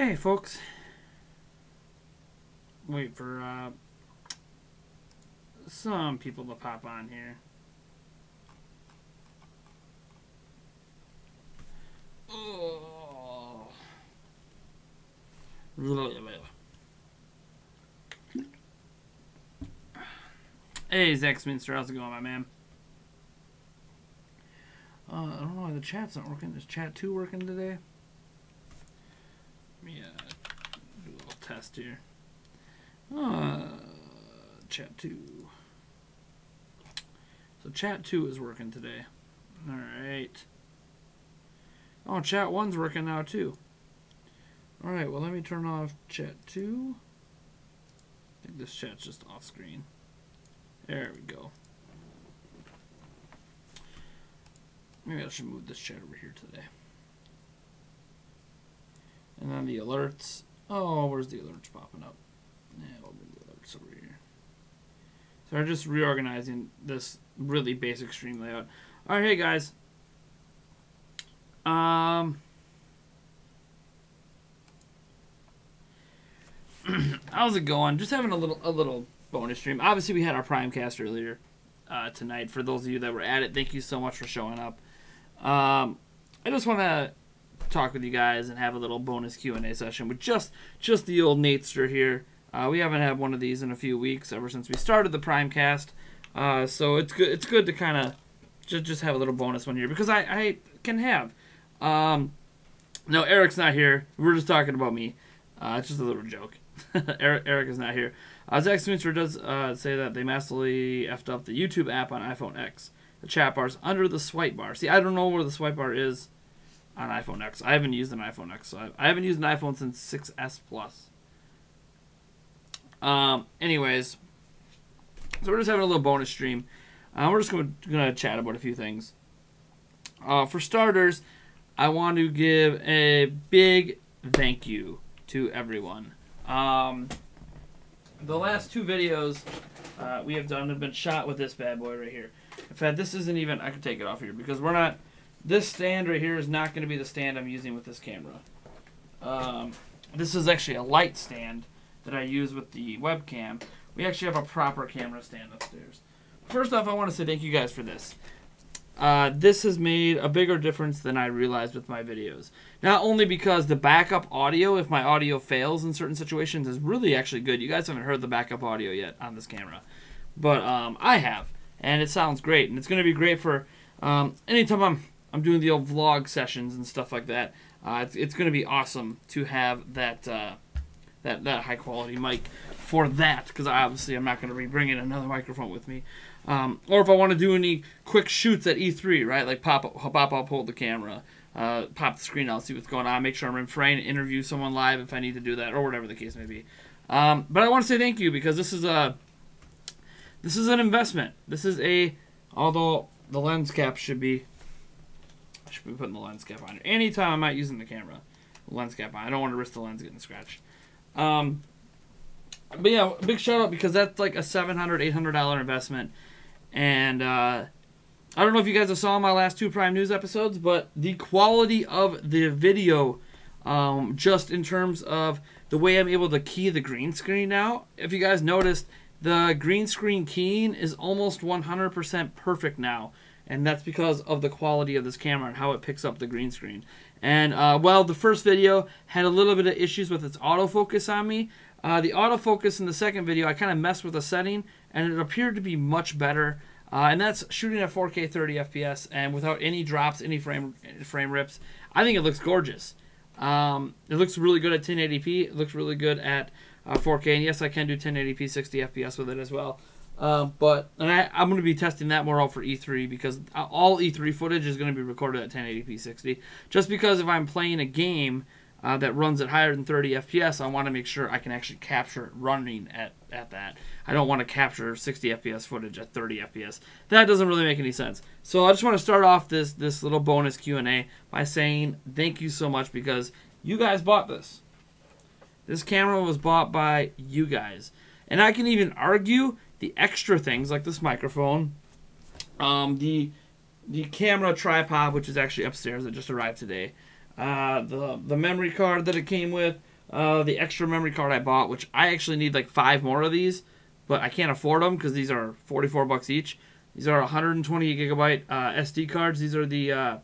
Hey, folks. Wait for some people to pop on here. Oh. Hey, Zach Minster, how's it going, my man? I don't know why the chat's not working. Is chat 2 working today? Let me do a little test here. Chat 2. So chat 2 is working today. Alright. Oh, chat 1's working now too. Alright, well let me turn off chat 2. I think this chat's just off screen. There we go. Maybe I should move this chat over here today. And then the alerts. Oh, where's the alerts popping up? Yeah, we'll bring the alerts over here. So I'm just reorganizing this really basic stream layout. Alright, hey guys. How's it going? Just having a little bonus stream. Obviously, we had our Primecast earlier tonight. For those of you that were at it, thank you so much for showing up. I just want to talk with you guys and have a little bonus Q&A session with just the old Natester here. We haven't had one of these in a few weeks, ever since we started the Primecast. So it's good to kind of just have a little bonus one here, because I can have. No, Eric's not here. We're just talking about me. It's just a little joke. Eric is not here. Zach Smitzer does say that they massively effed up the YouTube app on iPhone X. The chat bar's under the swipe bar. See, I don't know where the swipe bar is on iPhone X. I haven't used an iPhone X. So I haven't used an iPhone since 6S Plus. Anyways, so we're just having a little bonus stream. We're just going to chat about a few things. For starters, I want to give a big thank you to everyone. The last two videos we have done have been shot with this bad boy right here. In fact, this isn't even, I can take it off here because we're not, this stand right here is not going to be the stand I'm using with this camera. This is actually a light stand that I use with the webcam. We actually have a proper camera stand upstairs. First off, I want to say thank you guys for this. This has made a bigger difference than I realized with my videos. Not only because the backup audio, if my audio fails in certain situations, is really actually good. You guys haven't heard the backup audio yet on this camera. But I have. And it sounds great. And it's going to be great for anytime I'm doing the old vlog sessions and stuff like that. It's going to be awesome to have that that high quality mic for that. Because obviously I'm not going to be bringing another microphone with me. Or if I want to do any quick shoots at E3, right? Like pop up, hold the camera, pop the screen out, see what's going on, make sure I'm in frame, interview someone live if I need to do that, or whatever the case may be. But I want to say thank you, because this is an investment. This is although the lens cap should be putting the lens cap on here. Anytime I'm not using the camera, the lens cap on. I don't want to risk the lens getting scratched. But yeah, big shout out, because that's like a $700, $800 investment. And I don't know if you guys have saw my last two Prime News episodes, but the quality of the video, just in terms of the way I'm able to key the green screen now. If you guys noticed, the green screen keying is almost 100% perfect now. And that's because of the quality of this camera and how it picks up the green screen. And while the first video had a little bit of issues with its autofocus on me, the autofocus in the second video, I kind of messed with a setting, and it appeared to be much better. And that's shooting at 4K 30 FPS, and without any drops, any frame rips. I think it looks gorgeous. It looks really good at 1080p. It looks really good at 4K. And yes, I can do 1080p 60 FPS with it as well. I'm going to be testing that more out for E3, because all E3 footage is going to be recorded at 1080p 60. Just because if I'm playing a game that runs at higher than 30 FPS, I want to make sure I can actually capture it running at that. I don't want to capture 60 FPS footage at 30 FPS. That doesn't really make any sense. So I just want to start off this little bonus Q&A by saying thank you so much, because you guys bought this. This camera was bought by you guys. And I can even argue the extra things like this microphone, the camera tripod, which is actually upstairs, that just arrived today, the memory card that it came with, the extra memory card I bought, which I actually need like 5 more of these, but I can't afford them because these are $44 each. These are 120 gigabyte SD cards. These are the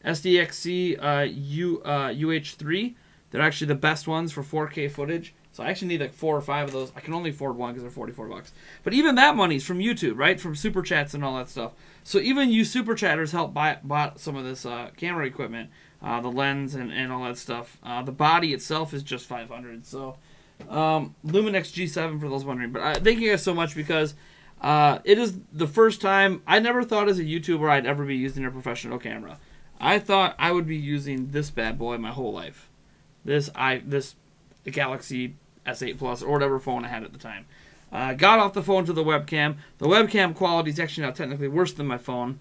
SDXC UH3. They're actually the best ones for 4K footage. So I actually need like 4 or 5 of those. I can only afford one because they're $44. But even that money's from YouTube, right? From Super Chats and all that stuff. So even you Super Chatters helped bought some of this camera equipment, the lens and all that stuff. The body itself is just $500. So Luminex G7 for those wondering. But thank you guys so much because it is the first time. I never thought as a YouTuber I'd ever be using a professional camera. I thought I would be using this bad boy my whole life. This Galaxy S8 Plus or whatever phone I had at the time. Got off the phone to the webcam. The webcam quality is actually now technically worse than my phone.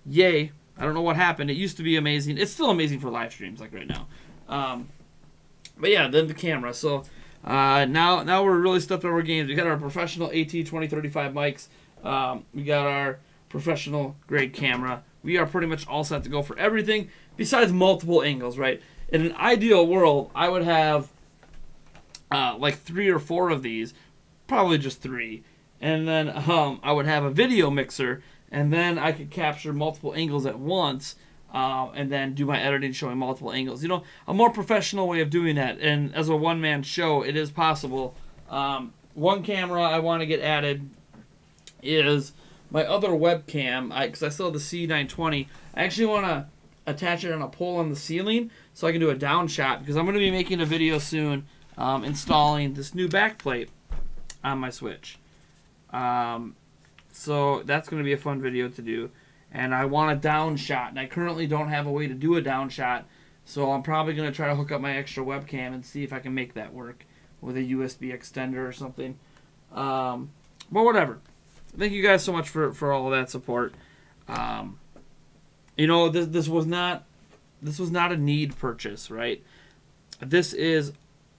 Yay. I don't know what happened. It used to be amazing. It's still amazing for live streams like right now. But yeah, then the camera. So now we're really stepped up our games. We got our professional AT2035 mics. We got our professional grade camera. We are pretty much all set to go for everything besides multiple angles, right? In an ideal world, I would have like 3 or 4 of these, probably just 3. And then I would have a video mixer, and then I could capture multiple angles at once, and then do my editing showing multiple angles. You know, a more professional way of doing that. And as a one-man show, it is possible. One camera I want to get added is my other webcam, because I still have the C920. I actually want to attach it on a pole on the ceiling so I can do a down shot, because I'm going to be making a video soon installing this new backplate on my Switch. So that's going to be a fun video to do. And I want a down shot, and I currently don't have a way to do a down shot, so I'm probably going to try to hook up my extra webcam and see if I can make that work with a USB extender or something. But whatever. Thank you guys so much for all of that support. You know, this was not a need purchase, right? This is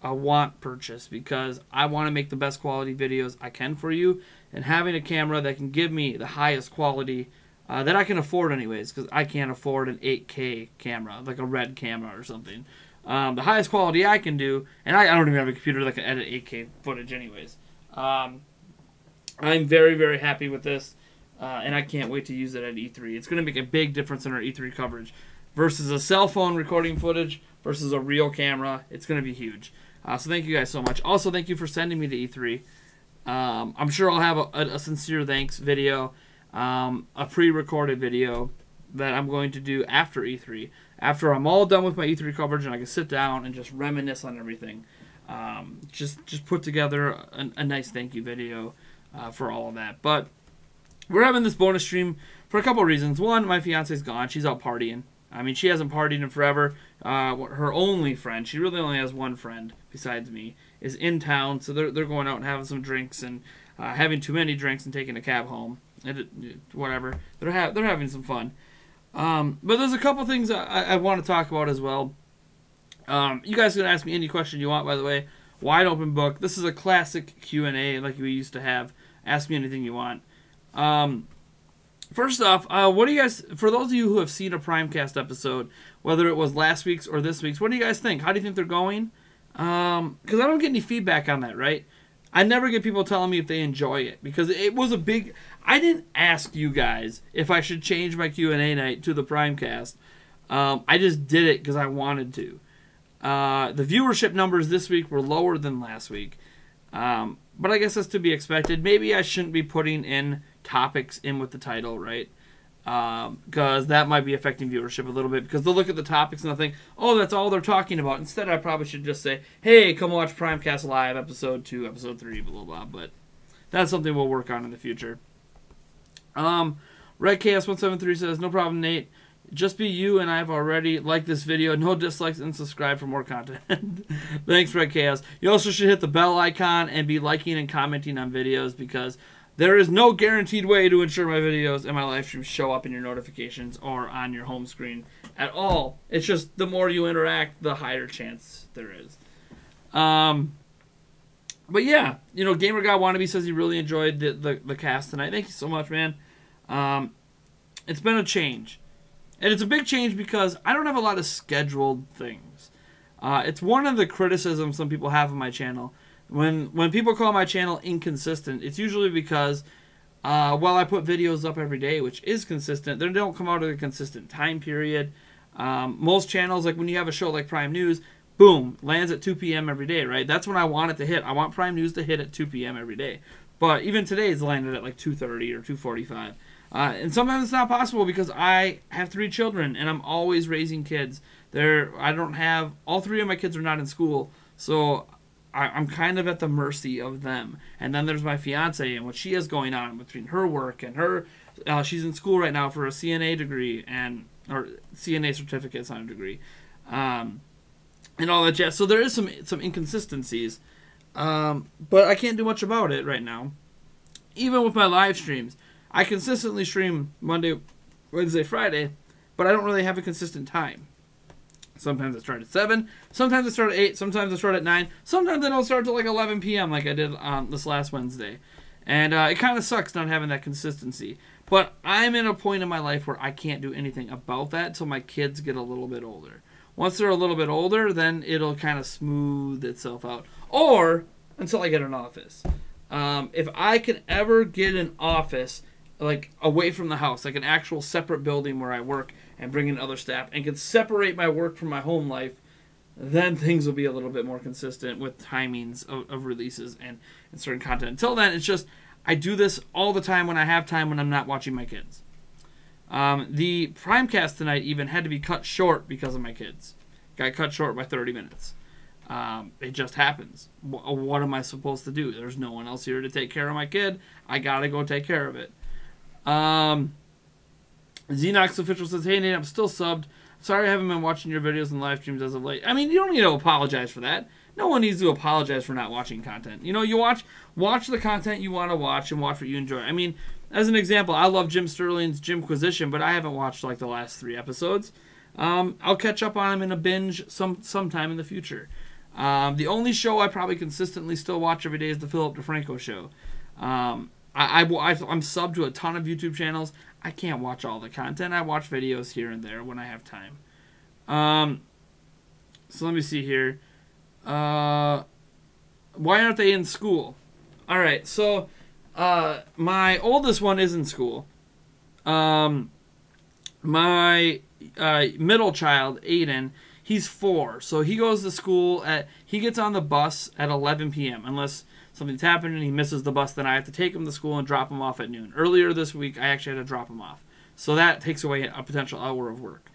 a want purchase because I want to make the best quality videos I can for you, and having a camera that can give me the highest quality that I can afford anyways, because I can't afford an 8K camera, like a Red camera or something. The highest quality I can do, and I don't even have a computer that can edit 8K footage anyways. I'm very, very happy with this, and I can't wait to use it at E3. It's going to make a big difference in our E3 coverage versus a cell phone recording footage versus a real camera. It's going to be huge. So thank you guys so much. Also, thank you for sending me to E3. I'm sure I'll have a sincere thanks video, a pre-recorded video that I'm going to do after E3. After I'm all done with my E3 coverage and I can sit down and just reminisce on everything. Just put together a nice thank you video for all of that. But we're having this bonus stream for a couple of reasons. One, my fiance's gone. She's out partying. I mean, she hasn't partied in forever. Her only friend, she really only has one friend besides me, is in town. So they're going out and having some drinks and having too many drinks and taking a cab home. Whatever. They're having some fun. But there's a couple things I want to talk about as well. You guys can ask me any question you want, by the way. Wide open book. This is a classic Q&A like we used to have. Ask me anything you want. First off, what do you guys, for those of you who have seen a Primecast episode, whether it was last week's or this week's, what do you guys think? How do you think they're going? Because I don't get any feedback on that, right? I never get people telling me if they enjoy it, because it was a big... I didn't ask you guys if I should change my Q&A night to the Primecast. I just did it because I wanted to. The viewership numbers this week were lower than last week. But I guess that's to be expected. Maybe I shouldn't be putting in topics in with the title, right? Because that might be affecting viewership a little bit, because they'll look at the topics and they'll think, oh, that's all they're talking about. Instead, I probably should just say, hey, come watch Primecast Live, Episode 2, Episode 3, blah, blah, blah. But that's something we'll work on in the future. RedKS173 says, no problem, Nate. Just be you, and I've already liked this video. No dislikes, and subscribe for more content. Thanks, RedKS. You also should hit the bell icon and be liking and commenting on videos, because there is no guaranteed way to ensure my videos and my live streams show up in your notifications or on your home screen at all. It's just the more you interact, the higher chance there is. But yeah, you know, Gamer God Wannabe says he really enjoyed the cast tonight. Thank you so much, man. It's been a change. And it's a big change because I don't have a lot of scheduled things. It's one of the criticisms some people have of my channel. When people call my channel inconsistent, it's usually because while I put videos up every day, which is consistent, they don't come out at a consistent time period. Most channels, like when you have a show like Prime News, boom, lands at 2 p.m. every day, right? That's when I want it to hit. I want Prime News to hit at 2 p.m. every day. But even today, it's landed at like 2:30 or 2:45. And sometimes it's not possible because I have 3 children and I'm always raising kids. All 3 of my kids are not in school, so I'm kind of at the mercy of them. And then there's my fiance and what she has going on between her work and her. She's in school right now for a CNA degree or CNA certificate, it's not a degree, and all that jazz. So there is some inconsistencies, but I can't do much about it right now. Even with my live streams, I consistently stream Monday, Wednesday, Friday, but I don't really have a consistent time. Sometimes I start at 7, sometimes I start at 8, sometimes I start at 9, sometimes I don't start till like 11 p.m. like I did this last Wednesday. And it kind of sucks not having that consistency. But I'm in a point in my life where I can't do anything about that until my kids get a little bit older. Once they're a little bit older, then it'll kind of smooth itself out. Or until I get an office. If I can ever get an office like away from the house, like an actual separate building where I work and bring in other staff and can separate my work from my home life, then things will be a little bit more consistent with timings of releases and certain content. Until then, it's just I do this all the time when I have time when I'm not watching my kids. The Primecast tonight even had to be cut short because of my kids. Got cut short by 30 minutes. It just happens. What am I supposed to do? There's no one else here to take care of my kid. I gotta go take care of it. Xenox Official says, "Hey Nate, I'm still subbed. Sorry I haven't been watching your videos and live streams as of late." I mean, you don't need to apologize for that. No one needs to apologize for not watching content. You know, you watch the content you want to watch and watch what you enjoy. I mean, as an example, I love Jim Sterling's Jimquisition, but I haven't watched like the last 3 episodes. I'll catch up on him in a binge sometime in the future. The only show I probably consistently still watch every day is the Philip DeFranco show. I'm subbed to a ton of YouTube channels. I can't watch all the content. I watch videos here and there when I have time. So let me see here. Why aren't they in school? All right, so my oldest one is in school. My middle child, Aiden, he's 4, so he goes to school he gets on the bus at 11 p.m. unless something's happened and he misses the bus, then I have to take him to school and drop him off at noon. Earlier this week, I actually had to drop him off. So that takes away a potential hour of work,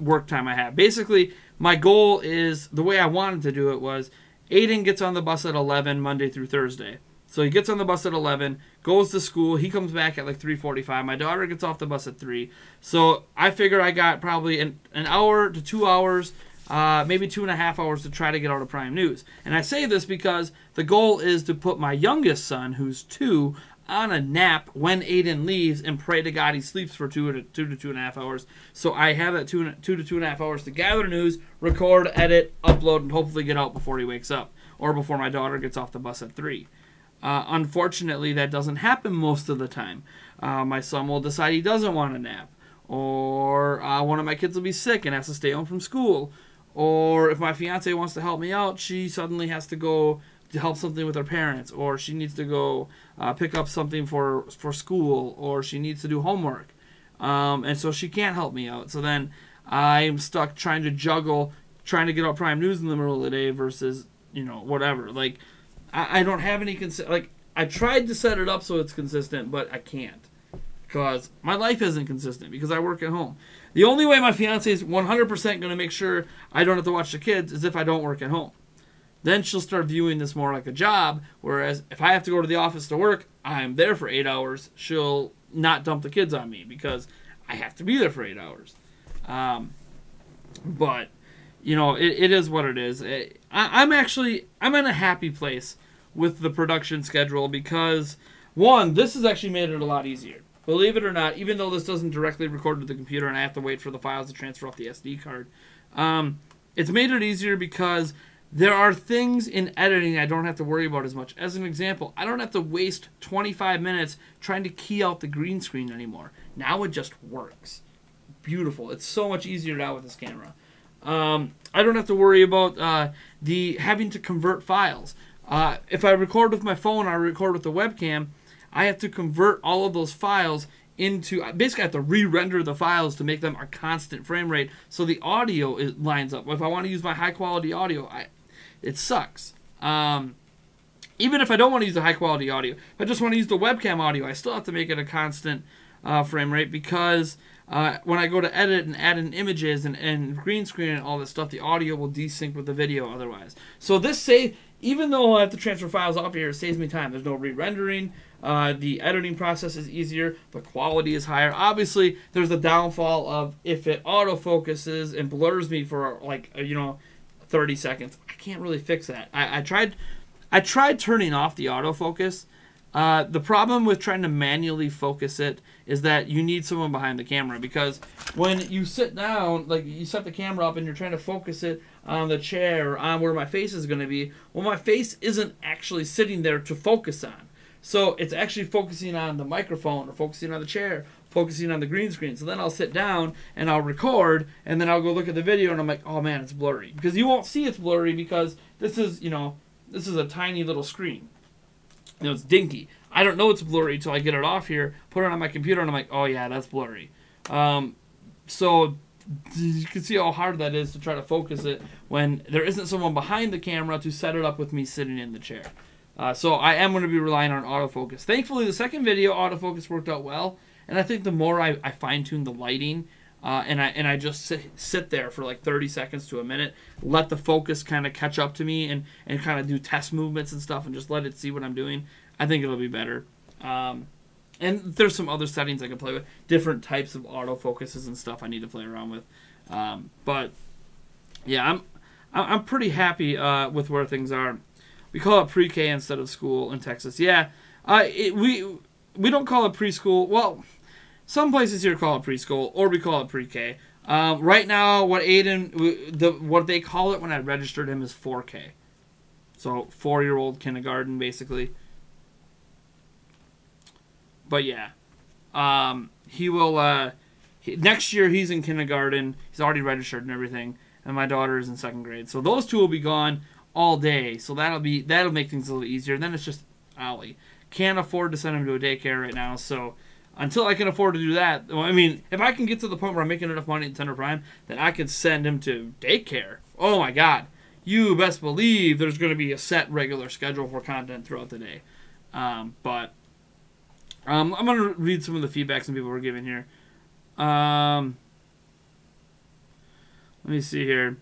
work time I have. Basically, my goal is, the way I wanted to do it was, Aiden gets on the bus at 11 Monday through Thursday. So he gets on the bus at 11, goes to school, he comes back at like 3:45. My daughter gets off the bus at 3. So I figure I got probably an hour to 2 hours, maybe 2.5 hours to try to get out of Prime News. And I say this because the goal is to put my youngest son, who's 2, on a nap when Aiden leaves and pray to God he sleeps for 2 to 2.5 hours. So I have that 2 to 2.5 hours to gather news, record, edit, upload, and hopefully get out before he wakes up or before my daughter gets off the bus at 3. Unfortunately, that doesn't happen most of the time. My son will decide he doesn't want a nap, or one of my kids will be sick and has to stay home from school, or if my fiance wants to help me out, she suddenly has to go to help something with her parents, or she needs to go pick up something for school, or she needs to do homework, and so she can't help me out. So then I'm stuck trying to juggle, trying to get out Prime News in the middle of the day versus, whatever. Like, I don't have any I tried to set it up so it's consistent, but I can't because my life isn't consistent because I work at home. The only way my fiance is 100% going to make sure I don't have to watch the kids is if I don't work at home. Then she'll start viewing this more like a job, whereas if I have to go to the office to work, I'm there for 8 hours. She'll not dump the kids on me because I have to be there for 8 hours. But, it is what it is. I'm in a happy place with the production schedule because, one, this has actually made it a lot easier. Believe it or not, even though this doesn't directly record to the computer and I have to wait for the files to transfer off the SD card, it's made it easier because there are things in editing I don't have to worry about as much. As an example, I don't have to waste 25 minutes trying to key out the green screen anymore. Now it just works. Beautiful. It's so much easier now with this camera. I don't have to worry about the having to convert files. If I record with my phone or I record with the webcam, I have to convert all of those files into, basically I have to re-render the files to make them a constant frame rate so the audio lines up. If I want to use my high quality audio, it sucks. Even if I don't want to use the high quality audio, if I just want to use the webcam audio, I still have to make it a constant frame rate because when I go to edit and add in images and green screen and all this stuff, the audio will desync with the video otherwise. So this even though I have to transfer files off here, it saves me time. There's no re-rendering. The editing process is easier. The quality is higher. Obviously, there's the downfall of if it autofocuses and blurs me for 30 seconds. I can't really fix that. I tried turning off the autofocus. The problem with trying to manually focus it is that you need someone behind the camera, because when you sit down, like you set the camera up and you're trying to focus it on the chair or on where my face is going to be, well, my face isn't actually sitting there to focus on. So it's actually focusing on the microphone or focusing on the chair, focusing on the green screen. So then I'll sit down and I'll record, and then I'll go look at the video and I'm like, oh man, it's blurry. Because you won't see it's blurry because this is a tiny little screen. It's dinky. I don't know it's blurry until I get it off here, put it on my computer, and I'm like, oh yeah, that's blurry. So you can see how hard that is to try to focus it when there isn't someone behind the camera to set it up with me sitting in the chair. So I am going to be relying on autofocus. Thankfully, the second video, autofocus worked out well, and I think the more I fine-tune the lighting, and I just sit there for like 30 seconds to a minute, let the focus kind of catch up to me and kind of do test movements and stuff and just let it see what I'm doing, I think it'll be better. And there's some other settings I can play with, different types of autofocuses and stuff I need to play around with. But yeah, I'm pretty happy with where things are. We call it pre-K instead of school in Texas. Yeah, we don't call it preschool. Well, some places here call it preschool, or we call it pre-K. Right now, what they call it when I registered him is 4K. So 4-year-old kindergarten, basically. But yeah, he will. Next year he's in kindergarten. He's already registered and everything, and my daughter is in 2nd grade. So those two will be gone all day. So that'll make things a little easier. Then it's just Ollie. Can't afford to send him to a daycare right now, so until I can afford to do that, well, I mean, if I can get to the point where I'm making enough money at Tender Prime, then I could send him to daycare. Oh my God, you best believe there's going to be a set regular schedule for content throughout the day. But I'm going to read some of the feedback some people were giving here. Let me see here.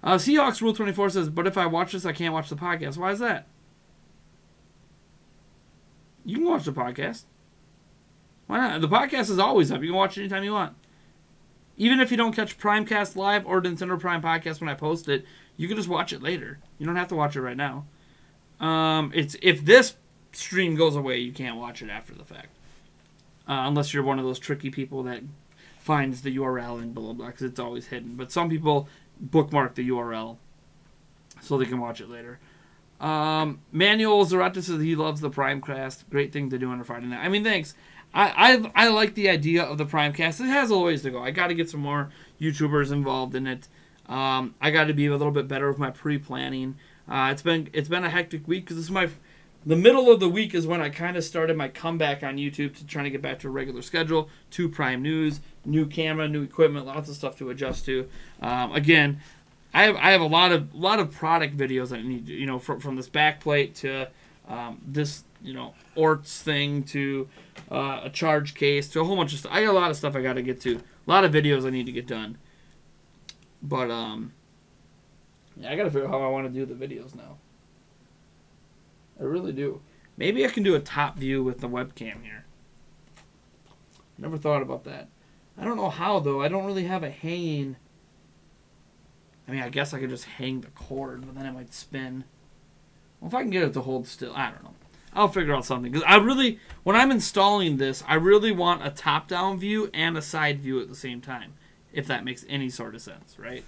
Seahawks Rule 24 says, but if I watch this, I can't watch the podcast. Why is that? You can watch the podcast. Why not? The podcast is always up. You can watch it anytime you want. Even if you don't catch Primecast Live or Nintendo Prime Podcast when I post it, you can just watch it later. You don't have to watch it right now. If this stream goes away, you can't watch it after the fact. Unless you're one of those tricky people that finds the URL and blah, blah, blah, because it's always hidden. But some people bookmark the URL so they can watch it later. Manuel Zarate says he loves the Primecast. Great thing to do on a Friday night. I mean, thanks. I like the idea of the Primecast. It has a ways to go. I got to get some more YouTubers involved in it. I got to be a little bit better with my pre-planning. It's been a hectic week because this is the middle of the week is when I kind of started my comeback on YouTube to trying to get back to a regular schedule, to Prime News, new camera, new equipment, lots of stuff to adjust to. Again, I have a lot of product videos that I need to, from this backplate to this, Orts thing to a charge case to a whole bunch of stuff. I got a lot of stuff I got to get to. A lot of videos I need to get done. But yeah, I got to figure out how I want to do the videos now. I really do. Maybe I can do a top view with the webcam here. Never thought about that. I don't know how, though. I don't really have a hanging... I mean, I guess I could just hang the cord, but then it might spin. Well, if I can get it to hold still, I don't know. I'll figure out something. Because when I'm installing this, I really want a top-down view and a side view at the same time. If that makes any sort of sense, right?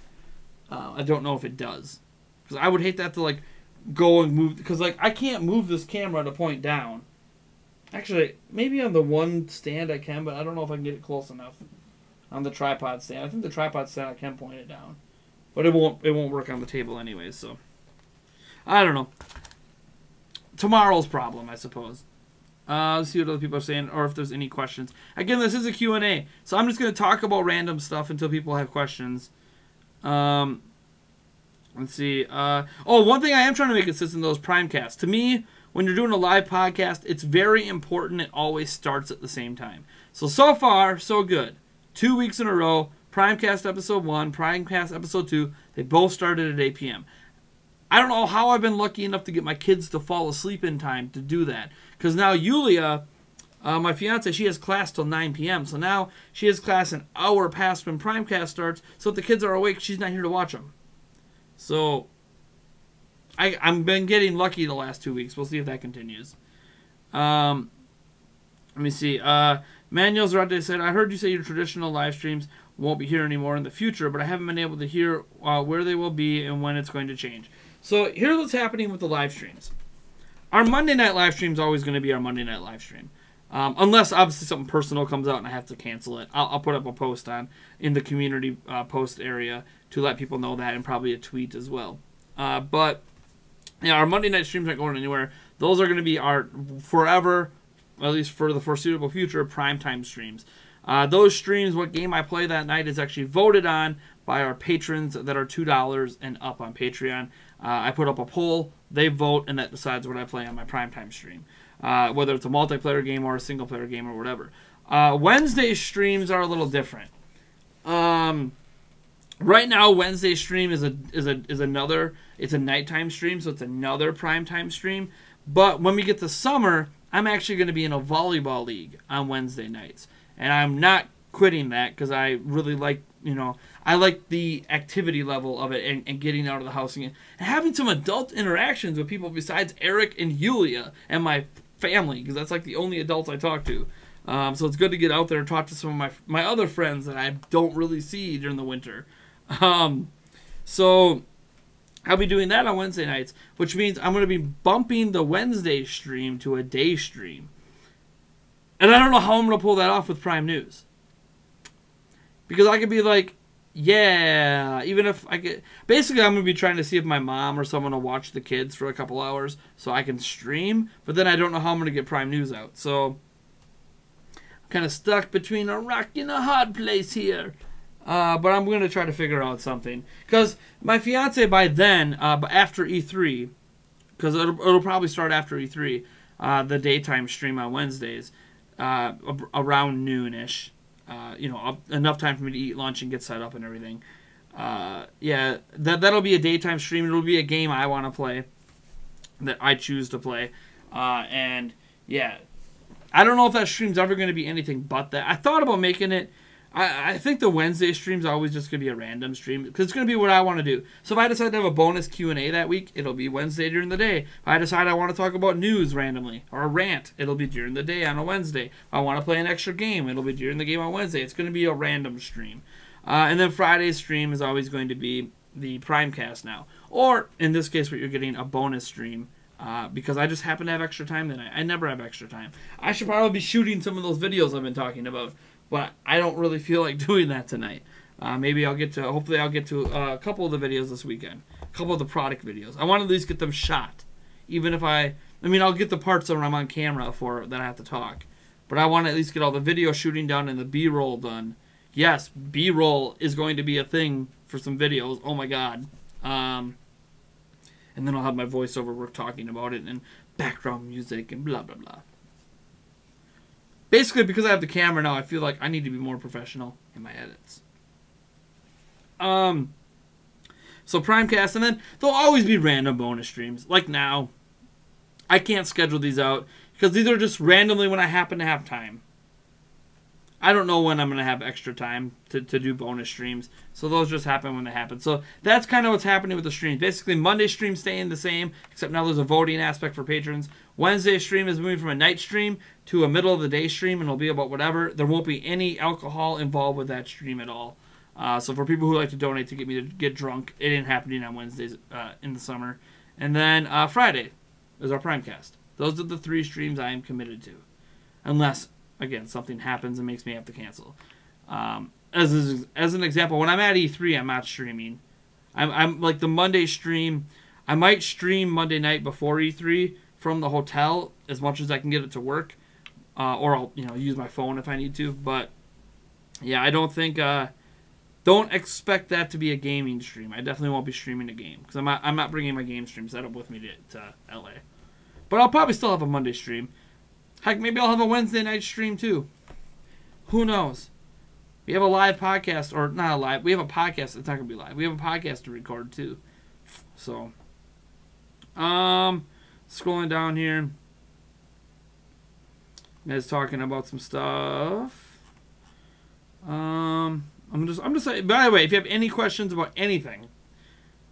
I don't know if it does. Because I would hate that to, go and move, because I can't move this camera to point down. Actually, maybe on the one stand I can, but I don't know if I can get it close enough on the tripod stand. I think the tripod stand I can point it down, but it won't work on the table anyways. So I don't know. Tomorrow's problem, I suppose. Let's see what other people are saying, or if there's any questions. Again, this is a Q&A, so I'm just going to talk about random stuff until people have questions. Let's see. One thing I am trying to make consistent, though, is Primecast. To me, when you're doing a live podcast, it's very important it always starts at the same time. So far, so good. 2 weeks in a row, Primecast episode 1, Primecast episode 2, they both started at 8 p.m. I don't know how I've been lucky enough to get my kids to fall asleep in time to do that. Because now Yulia, my fiance, she has class till 9 p.m. So now she has class an hour past when Primecast starts. So if the kids are awake, she's not here to watch them. So I've been getting lucky the last 2 weeks. We'll see if that continues. Let me see. Manuel Zarate said, I heard you say your traditional live streams won't be here anymore in the future, but I haven't been able to hear where they will be and when it's going to change. So here's what's happening with the live streams. Our Monday night live stream is always going to be our Monday night live stream. Unless, obviously, something personal comes out and I have to cancel it. I'll put up a post in the community post area to let people know that, and probably a tweet as well. But yeah, our Monday night streams aren't going anywhere. Those are going to be our forever, at least for the foreseeable future, primetime streams. Those streams, what game I play that night, is actually voted on by our patrons that are $2 and up on Patreon. I put up a poll, they vote, and that decides what I play on my primetime stream. Whether it's a multiplayer game or a single-player game or whatever. Wednesday streams are a little different. Right now, Wednesday stream is another. It's a nighttime stream, so it's another primetime stream. But when we get to summer, I'm actually going to be in a volleyball league on Wednesday nights, and I'm not quitting that because I really like, I like the activity level of it and getting out of the house again and having some adult interactions with people besides Eric and Yulia and my family, because that's like the only adults I talk to. So it's good to get out there and talk to some of my other friends that I don't really see during the winter. So I'll be doing that on Wednesday nights, which means I'm going to be bumping the Wednesday stream to a day stream. And I don't know how I'm going to pull that off with Prime News. Because I could be like, yeah, even if I could... Basically, I'm going to be trying to see if my mom or someone will watch the kids for a couple hours so I can stream. But then I don't know how I'm going to get Prime News out. So I'm kind of stuck between a rock and a hard place here. But I'm going to try to figure out something. Because my fiance by then, after E3, because it'll probably start after E3, the daytime stream on Wednesdays, around noonish. Enough time for me to eat lunch and get set up and everything. That'll be a daytime stream. It'll be a game I want to play, that I choose to play. I don't know if that stream's ever going to be anything but that. I thought about making it. I think the Wednesday stream's always just going to be a random stream, because it's going to be what I want to do. So if I decide to have a bonus Q&A that week, it'll be Wednesday during the day. If I decide I want to talk about news randomly, or a rant, it'll be during the day on a Wednesday. If I want to play an extra game, it'll be during the game on Wednesday. It's going to be a random stream. And then Friday's stream is always going to be the Primecast now. Or, in this case, what you're getting, a bonus stream. Because I just happen to have extra time tonight. I never have extra time. I should probably be shooting some of those videos I've been talking about. But I don't really feel like doing that tonight. Hopefully I'll get to a couple of the videos this weekend. A couple of the product videos. I want to at least get them shot. Even if I'll get the parts that I'm on camera for that I have to talk. But I want to at least get all the video shooting done and the B-roll done. Yes, B-roll is going to be a thing for some videos. Oh my god. And then I'll have my voiceover work talking about it and background music and blah blah blah. Basically, because I have the camera now, I feel like I need to be more professional in my edits. So Primecast, and then there'll always be random bonus streams. Like now, I can't schedule these out because these are just randomly when I happen to have time. I don't know when I'm going to have extra time to do bonus streams. So those just happen when they happen. So that's kind of what's happening with the streams. Basically, Monday stream staying the same, except now there's a voting aspect for patrons. Wednesday stream is moving from a night stream to a middle of the day stream, and it'll be about whatever. There won't be any alcohol involved with that stream at all. So for people who like to donate to get me to get drunk, it ain't happening on Wednesdays in the summer. And then Friday is our Primecast. Those are the 3 streams I am committed to. unless, again, something happens and makes me have to cancel. As an example, when I'm at E3, I'm not streaming. I'm like the Monday stream. I might stream Monday night before E3 from the hotel as much as I can get it to work, or I'll use my phone if I need to. But yeah, I don't think don't expect that to be a gaming stream. I definitely won't be streaming a game because I'm not bringing my game stream setup with me to LA. But I'll probably still have a Monday stream. Heck, maybe I'll have a Wednesday night stream too. Who knows? We have a live podcast, or not a live. We have a podcast that's not gonna be live. We have a podcast to record too. So, scrolling down here, guys talking about some stuff. I'm just saying. By the way, if you have any questions about anything,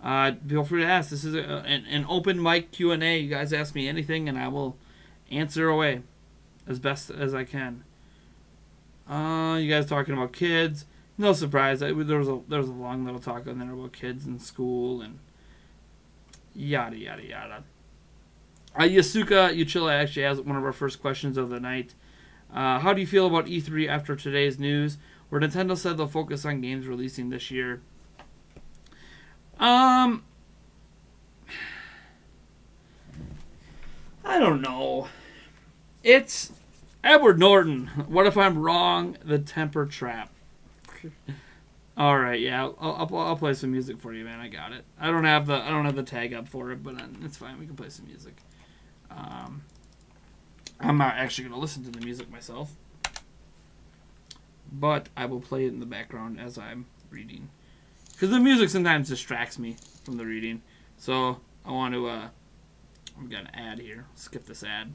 feel free to ask. This is an open mic Q&A. You guys ask me anything, and I will answer away as best as I can. You guys talking about kids? No surprise. There was a long little talk on there about kids in school and yada yada yada. Yasuka Uchilla actually has one of our first questions of the night. How do you feel about E3 after today's news, where Nintendo said they'll focus on games releasing this year? I don't know. It's Edward Norton. What if I'm wrong? The temper trap. All right, yeah, I'll play some music for you, man. I got it. I don't have the tag up for it, but it's fine. We can play some music. I'm not actually gonna listen to the music myself, but I will play it in the background as I'm reading, because the music sometimes distracts me from the reading. So I want to. I'm gonna add here. Skip this ad.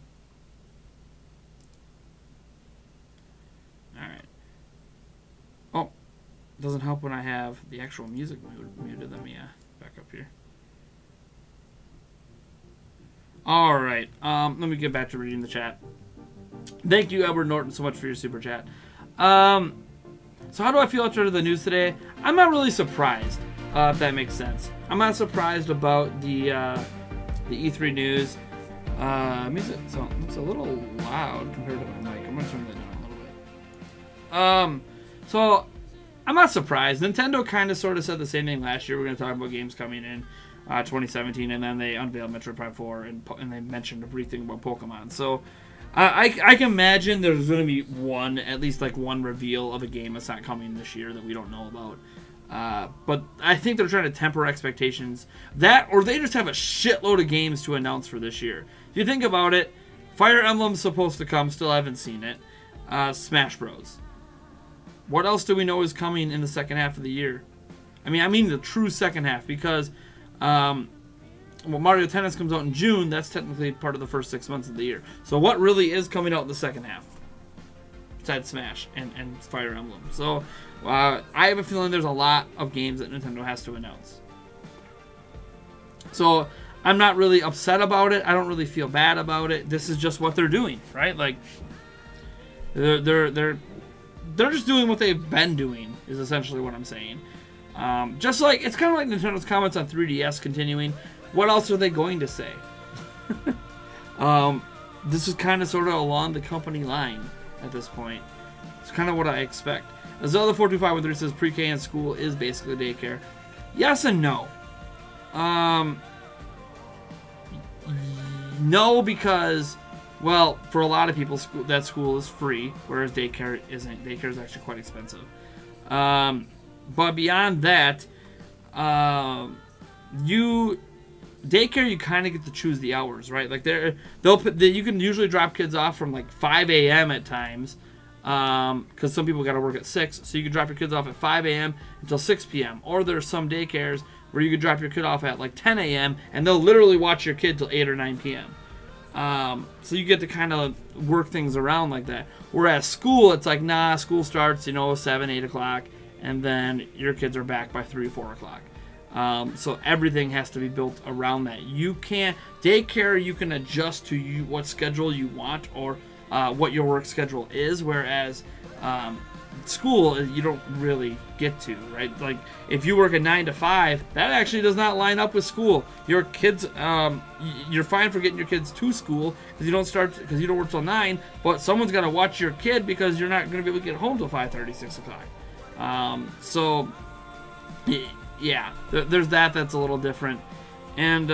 Alright. Oh, doesn't help when I have the actual music muted. Let me back up here. Alright, let me get back to reading the chat. Thank you, Edward Norton, so much for your super chat. So how do I feel after the news today? I'm not really surprised, if that makes sense. I'm not surprised about the E3 news. Music it's a little loud compared to my mic. I'm going to turn that down a little bit. So I'm not surprised. Nintendo kind of sort of said the same thing last year. We're going to talk about games coming in 2017, and then they unveiled Metroid Prime 4, and they mentioned a brief thing about Pokemon. So I can imagine there's going to be at least one reveal of a game that's not coming this year that we don't know about. But I think they're trying to temper expectations. That, or they just have a shitload of games to announce for this year. If you think about it, Fire Emblem's supposed to come. Still haven't seen it. Smash Bros. What else do we know is coming in the second half of the year? I mean the true second half, because Mario Tennis comes out in June. That's technically part of the first 6 months of the year. So what really is coming out in the second half? Besides Smash and Fire Emblem. So I have a feeling there's a lot of games that Nintendo has to announce. So I'm not really upset about it. I don't really feel bad about it. This is just what they're doing, right? Like they're just doing what they've been doing, is essentially what I'm saying. Just like it's kind of like Nintendo's comments on 3DS continuing. What else are they going to say? This is kind of sort of along the company line at this point. It's kind of what I expect. Zelda42513 says pre-K in school is basically daycare. Yes and no. No, because, well, for a lot of people, that school is free, whereas daycare isn't. Daycare is actually quite expensive. But beyond that, daycare, you kind of get to choose the hours, right? Like you can usually drop kids off from like 5 a.m. at times, because some people got to work at 6, so you can drop your kids off at 5 a.m. until 6 p.m. Or there's some daycares where you can drop your kid off at like 10 a.m. and they'll literally watch your kid till 8 or 9 p.m. So you get to kind of work things around like that. Whereas school, it's like, nah, school starts, 7, 8 o'clock, and then your kids are back by 3, 4 o'clock. So everything has to be built around that. You can't, daycare, you can adjust to what schedule you want, or what your work schedule is, whereas school, you don't really get to, right? Like, if you work a 9 to 5, that actually does not line up with school. Your kids, you're fine for getting your kids to school because you don't work till 9, but someone's got to watch your kid because you're not going to be able to get home till 5:30, 6 o'clock. So, yeah, there's that's a little different. And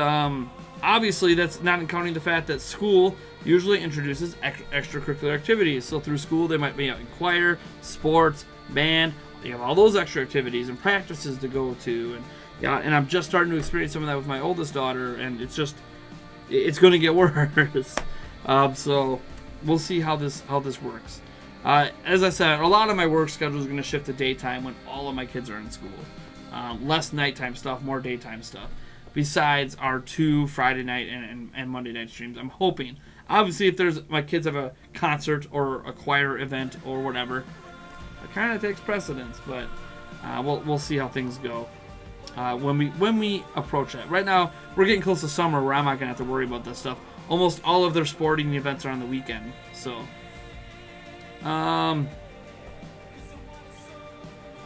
obviously, that's not counting the fact that school usually introduces extracurricular activities. So through school, they might be out in choir, sports, band. They have all those extra activities and practices to go to. And I'm just starting to experience some of that with my oldest daughter, and it's going to get worse. So we'll see how this works. As I said, a lot of my work schedule is going to shift to daytime when all of my kids are in school. Less nighttime stuff, more daytime stuff. Besides our 2 Friday night and Monday night streams, I'm hoping. Obviously, if my kids have a concert or a choir event or whatever, it kind of takes precedence. But we'll see how things go when we approach that. Right now, we're getting close to summer where I'm not gonna have to worry about this stuff. Almost all of their sporting events are on the weekend, so.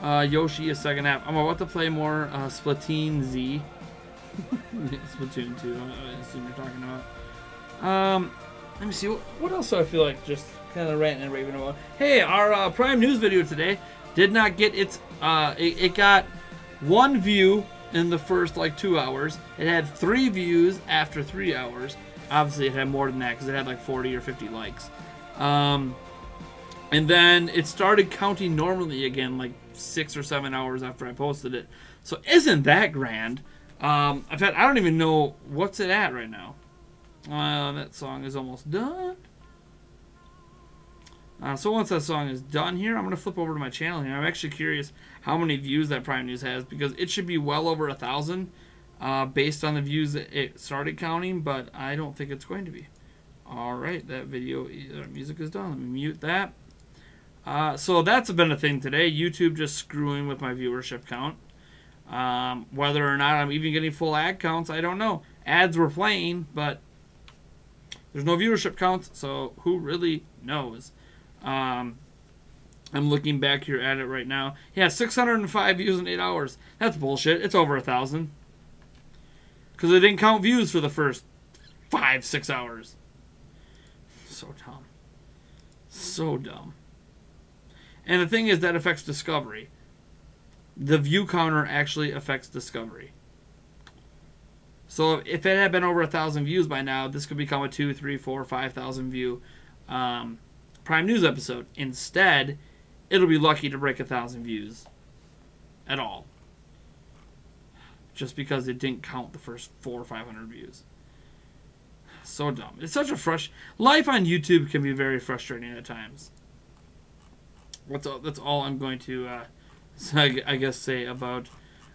Yoshi is second half. I'm about to play more Splatoon Z. Splatoon 2. I assume you're talking about. Let me see. What else do I feel like just kind of ranting and raving about? Hey, our Prime News video today did not get its. It got 1 view in the first like 2 hours. It had 3 views after 3 hours. Obviously, it had more than that because it had like 40 or 50 likes. And then it started counting normally again like 6 or 7 hours after I posted it. So isn't that grand? I don't even know what's it at right now. That song is almost done. So once that song is done here, I'm going to flip over to my channel here. I'm actually curious how many views that Prime News has because it should be well over 1,000 based on the views that it started counting, but I don't think it's going to be. All right, that music is done. Let me mute that. So that's been a thing today. YouTube just screwing with my viewership count. Whether or not I'm even getting full ad counts, I don't know. Ads were playing, but there's no viewership counts, so who really knows? I'm looking back here at it right now. Yeah, 605 views in 8 hours. That's bullshit. It's over 1,000. Because it didn't count views for the first 5-6 hours. So dumb. So dumb. And the thing is, that affects discovery. The view counter actually affects discovery. So if it had been over 1,000 views by now, this could become a 2, 3, 4, 5,000 view Prime News episode. Instead, it'll be lucky to break 1,000 views at all. Just because it didn't count the first 400 or 500 views. So dumb. It's such a life on YouTube can be very frustrating at times. That's all I'm going to I guess say about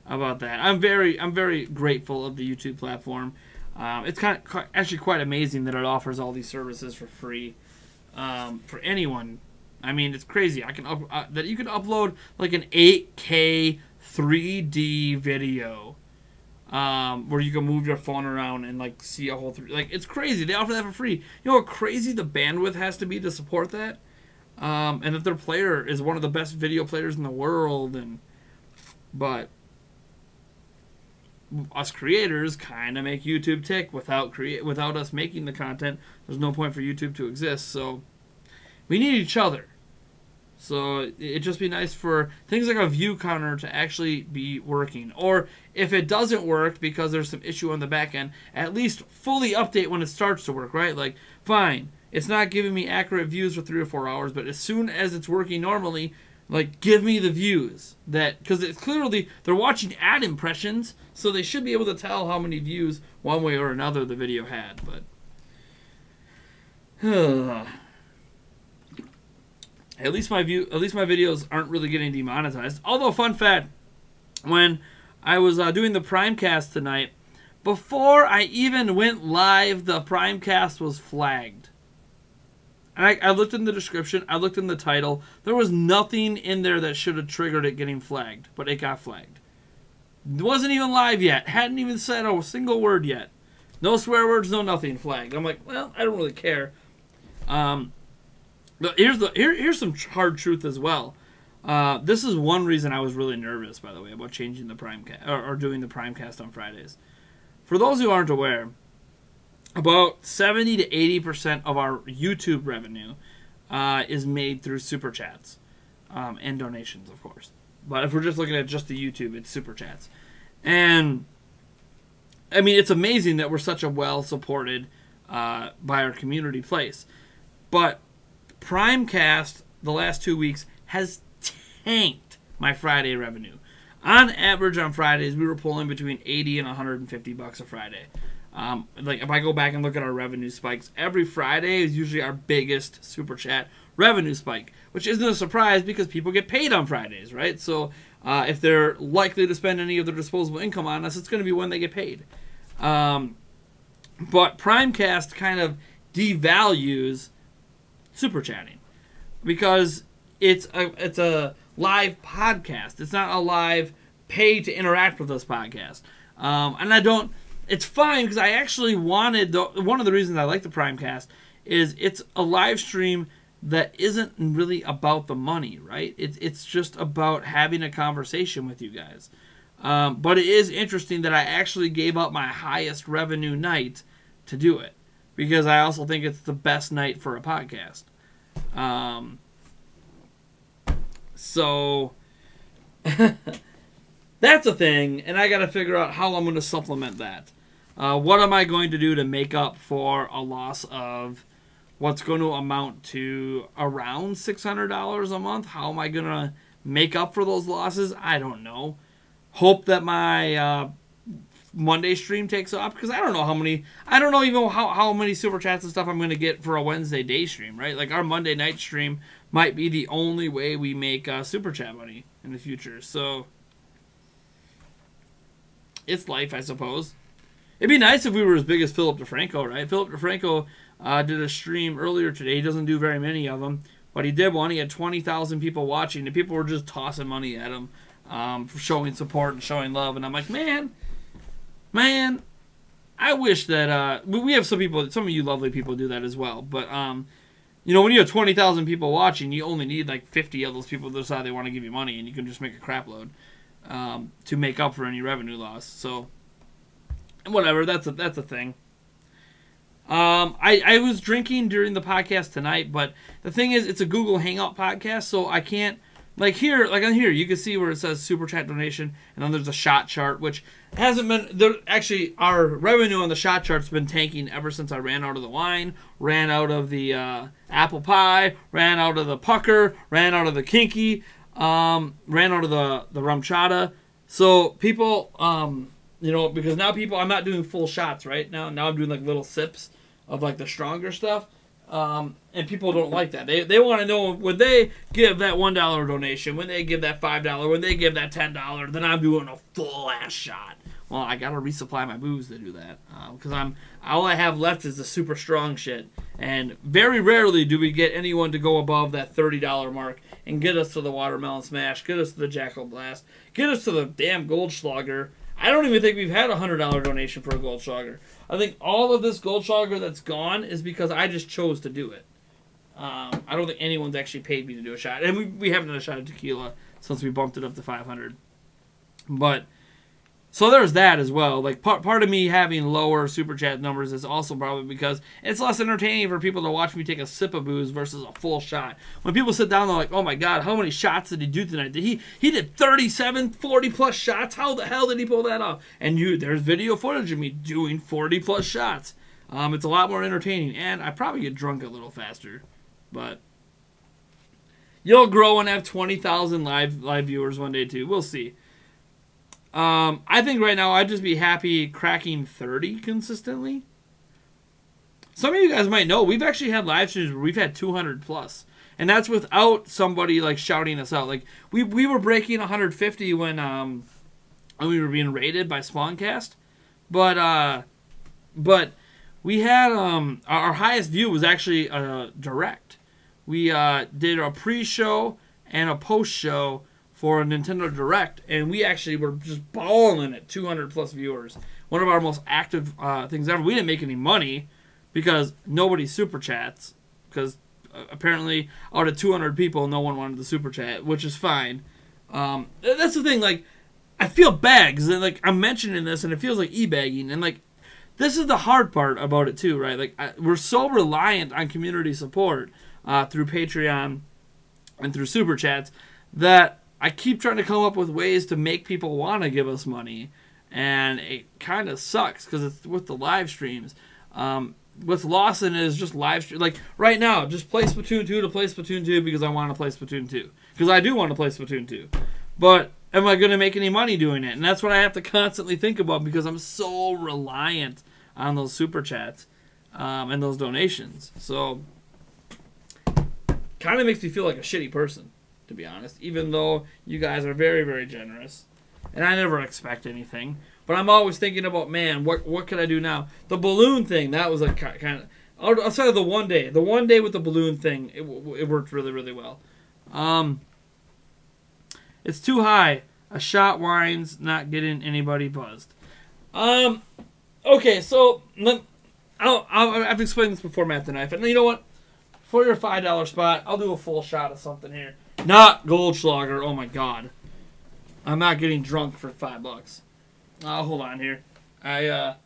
that. I'm very grateful of the YouTube platform. It's actually quite amazing that it offers all these services for free for anyone. I mean, it's crazy. I can that you can upload like an 8K 3D video where you can move your phone around and like see a whole it's crazy. They offer that for free. You know how crazy the bandwidth has to be to support that, and that their player is one of the best video players in the world, but us creators kind of make YouTube tick. Without us making the content, there's no point for YouTube to exist. So we need each other. So it'd just be nice for things like a view counter to actually be working. Or if it doesn't work because there's some issue on the back end, at least fully update when it starts to work, right? Like, fine, it's not giving me accurate views for 3 or 4 hours, but as soon as it's working normally, like, give me the views. Because it's clearly, they're watching ad impressions, so they should be able to tell how many views, one way or another, the video had. But at least my videos aren't really getting demonetized. Although, fun fact, when I was doing the Primecast tonight, before I even went live, the Primecast was flagged. And I looked in the description, I looked in the title. There was nothing in there that should have triggered it getting flagged, but it got flagged. It wasn't even live yet. Hadn't even said a single word yet. No swear words, no nothing flagged. I'm like, well, I don't really care. But here's some hard truth as well. This is one reason I was really nervous, by the way, about changing the Primecast or doing the Primecast on Fridays. For those who aren't aware, about 70 to 80% of our YouTube revenue is made through super chats and donations, of course. But if we're just looking at just the YouTube, it's super chats. And I mean, it's amazing that we're such a well-supported by our community place. But Primecast, the last 2 weeks, has tanked my Friday revenue. On average, on Fridays, we were pulling between $80 and $150 a Friday. Like if I go back and look at our revenue spikes, every Friday is usually our biggest super chat revenue spike, which isn't a surprise because people get paid on Fridays, right? So if they're likely to spend any of their disposable income on us, it's going to be when they get paid. But Primecast kind of devalues super chatting because it's a live podcast. It's not a live pay to interact with us podcast. And I don't. It's fine because I actually wanted one of the reasons I like the Primecast is it's a live stream that isn't really about the money, right? It's just about having a conversation with you guys. But it is interesting that I actually gave up my highest revenue night to do it because I also think it's the best night for a podcast. So that's a thing, and I got to figure out how I'm going to supplement that. What am I going to do to make up for a loss of what's going to amount to around $600 a month? How am I going to make up for those losses? I don't know. Hope that my Monday stream takes off because I don't know even how many super chats and stuff I'm going to get for a Wednesday day stream, right? Like our Monday night stream might be the only way we make super chat money in the future. So it's life, I suppose. It'd be nice if we were as big as Philip DeFranco, right? Philip DeFranco did a stream earlier today. He doesn't do very many of them, but he did one. He had 20,000 people watching, and people were just tossing money at him for showing support and showing love. And I'm like, man, I wish that we have some of you lovely people do that as well. But you know, when you have 20,000 people watching, you only need like 50 of those people to decide they want to give you money, and you can just make a crap load to make up for any revenue loss. So whatever, that's a thing. I was drinking during the podcast tonight, but the thing is, it's a Google Hangout podcast, so I can't on here, you can see where it says super chat donation, and then there's a shot chart, which hasn't been there. Actually, our revenue on the shot chart's been tanking ever since I ran out of the wine, ran out of the apple pie, ran out of the pucker, ran out of the kinky, ran out of the rum chata. So people, you know, because now I'm not doing full shots right now. Now I'm doing like little sips of like the stronger stuff. And people don't like that. They want to know when they give that $1 donation, when they give that $5, when they give that $10, then I'm doing a full ass shot. Well, I gotta resupply my booze to do that because all I have left is the super strong shit, and very rarely do we get anyone to go above that $30 mark and get us to the Watermelon Smash, get us to the Jackal Blast, get us to the damn Goldschlager. I don't even think we've had a $100 donation for a Goldschlager. I think all of this Goldschlager that's gone is because I just chose to do it. I don't think anyone's actually paid me to do a shot. And we haven't done a shot of tequila since we bumped it up to 500. But, so there's that as well. Like, part of me having lower super chat numbers is also probably because it's less entertaining for people to watch me take a sip of booze versus a full shot. When people sit down, they're like, oh my god, how many shots did he do tonight? He did 37, 40 plus shots? How the hell did he pull that off? And there's video footage of me doing 40 plus shots. It's a lot more entertaining, and I probably get drunk a little faster. But you'll grow and have 20,000 live viewers one day too. We'll see. I think right now I'd just be happy cracking 30 consistently. Some of you guys might know we've actually had live streams where we've had 200 plus, and that's without somebody like shouting us out. Like we were breaking 150 when we were being rated by Spawncast, but we had our highest view was actually direct. We did a pre-show and a post-show for a Nintendo Direct, and we actually were just balling at 200 plus viewers. One of our most active things ever. We didn't make any money because nobody super chats, because apparently out of 200 people, no one wanted the super chat, which is fine. That's the thing. Like, I feel bad because like I'm mentioning this and it feels like e-bagging, and like this is the hard part about it too, right? Like we're so reliant on community support through Patreon and through super chats that I keep trying to come up with ways to make people want to give us money, and it kind of sucks because it's with the live streams. What's lost in it is just live stream. Like right now, just play Splatoon 2 to play Splatoon 2 because I want to play Splatoon 2 because I do want to play Splatoon 2, but am I going to make any money doing it? And that's what I have to constantly think about because I'm so reliant on those super chats and those donations. So, kind of makes me feel like a shitty person, to be honest, even though you guys are very, very generous. And I never expect anything. But I'm always thinking about, man, what can I do now? The balloon thing, that was a kind of... Outside of the one day with the balloon thing, it worked really, really well. It's too high. A shot whines, not getting anybody buzzed. Okay, so I've explained this before, Matt the Knife. And you know what? For your $5 spot, I'll do a full shot of something here. Not Goldschlager. Oh my God, I'm not getting drunk for $5. Hold on here. I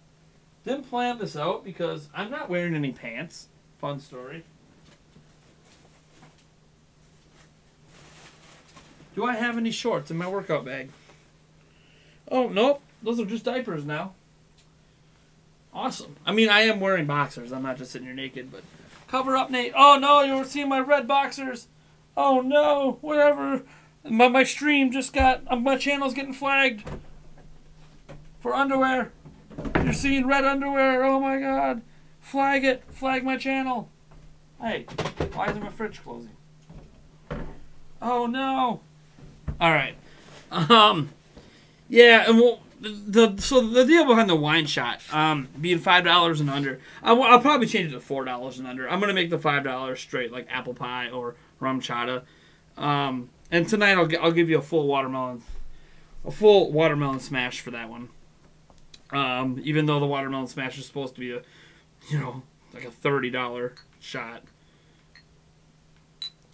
didn't plan this out because I'm not wearing any pants. Fun story. Do I have any shorts in my workout bag? Oh, nope. Those are just diapers now. Awesome. I mean, I am wearing boxers. I'm not just sitting here naked, but... Cover up, Nate. Oh, no, you were seeing my red boxers. Oh, no. Whatever. My stream just got... my channel's getting flagged. For underwear. You're seeing red underwear. Oh, my God. Flag it. Flag my channel. Hey, why isn't my fridge closing? Oh, no. All right. Yeah, and so the deal behind the wine shot being $5 and under, I'll probably change it to $4 and under. I'm gonna make the $5 straight like apple pie or rum chata. And tonight I'll give you a full watermelon smash for that one. Even though the watermelon smash is supposed to be like a $30 shot,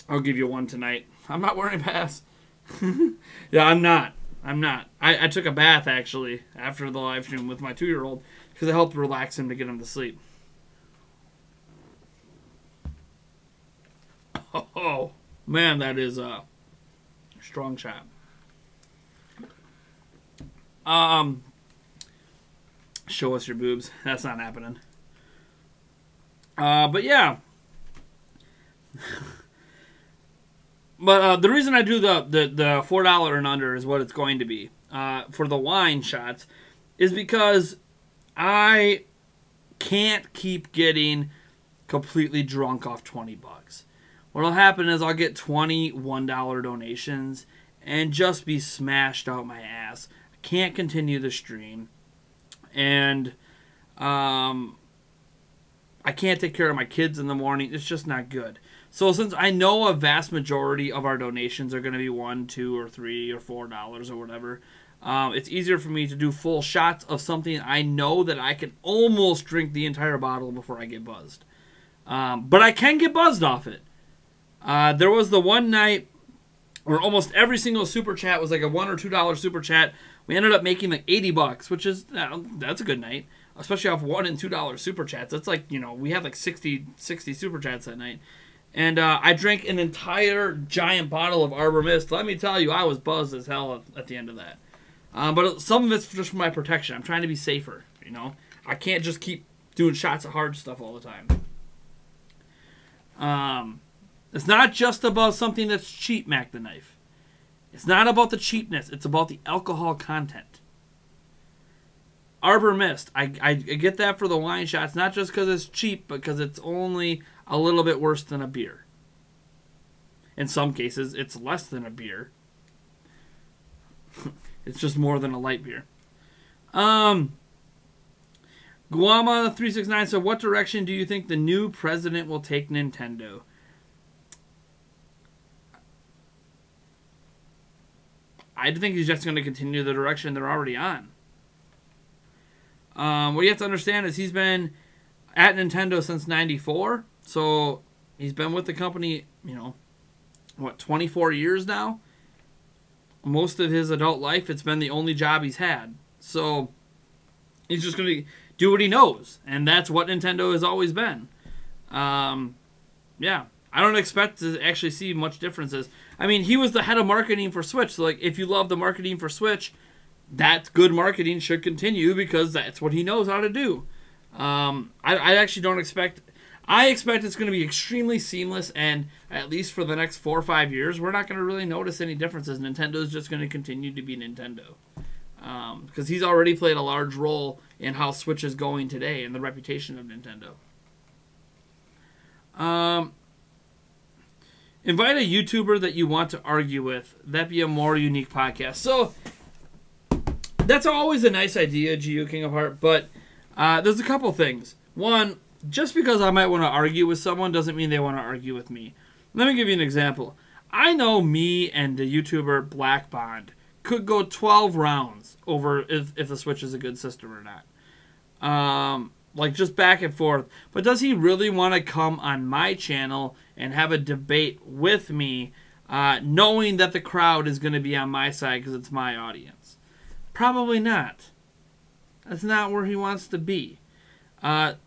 I'll give you one tonight. I'm not wearing a pass. Yeah, I'm not. I took a bath, actually, after the live stream with my 2-year-old because it helped relax him to get him to sleep. Oh, man, that is a strong shot. Show us your boobs. That's not happening. But yeah. But the reason I do the $4 and under is what it's going to be for the wine shots is because I can't keep getting completely drunk off $20. What'll happen is I'll get 20 $1 donations and just be smashed out my ass. I can't continue the stream, and I can't take care of my kids in the morning. It's just not good. So since I know a vast majority of our donations are going to be $1, $2, or $3, or $4 or whatever, it's easier for me to do full shots of something I know that I can almost drink the entire bottle before I get buzzed. But I can get buzzed off it. There was the one night where almost every single super chat was like a $1 or $2 super chat. We ended up making like $80, which is that's a good night, especially off $1 and $2 super chats. That's like, we had like 60 super chats that night. And I drank an entire giant bottle of Arbor Mist. Let me tell you, I was buzzed as hell at the end of that. But some of it's just for my protection. I'm trying to be safer, I can't just keep doing shots of hard stuff all the time. It's not just about something that's cheap, Mac the Knife. It's not about the cheapness. It's about the alcohol content. Arbor Mist. I get that for the wine shots, not just because it's cheap, but because it's only a little bit worse than a beer. In some cases, it's less than a beer. It's just more than a light beer. Guama369 said, what direction do you think the new president will take Nintendo? I think he's just going to continue the direction they're already on. What you have to understand is he's been at Nintendo since '94. So He's been with the company, you know, what, 24 years now? Most of his adult life, it's been the only job he's had. So he's just going to do what he knows. And that's what Nintendo has always been. Yeah. I don't expect to actually see much differences. I mean, he was the head of marketing for Switch. So, like, if you love the marketing for Switch, that good marketing should continue because that's what he knows how to do. I actually don't expect... I expect it's going to be extremely seamless, and at least for the next 4 or 5 years, we're not going to really notice any differences. Nintendo's just going to continue to be Nintendo. Because he's already played a large role in how Switch is going today and the reputation of Nintendo. Invite a YouTuber that you want to argue with. That'd be a more unique podcast. So, that's always a nice idea, GU King of Heart, but there's a couple things. One, just because I might want to argue with someone doesn't mean they want to argue with me. Let me give you an example. I know me and the YouTuber Black Bond could go 12 rounds over if the Switch is a good system or not. Like, just back and forth. But does he really want to come on my channel and have a debate with me, knowing that the crowd is going to be on my side because it's my audience? Probably not. That's not where he wants to be.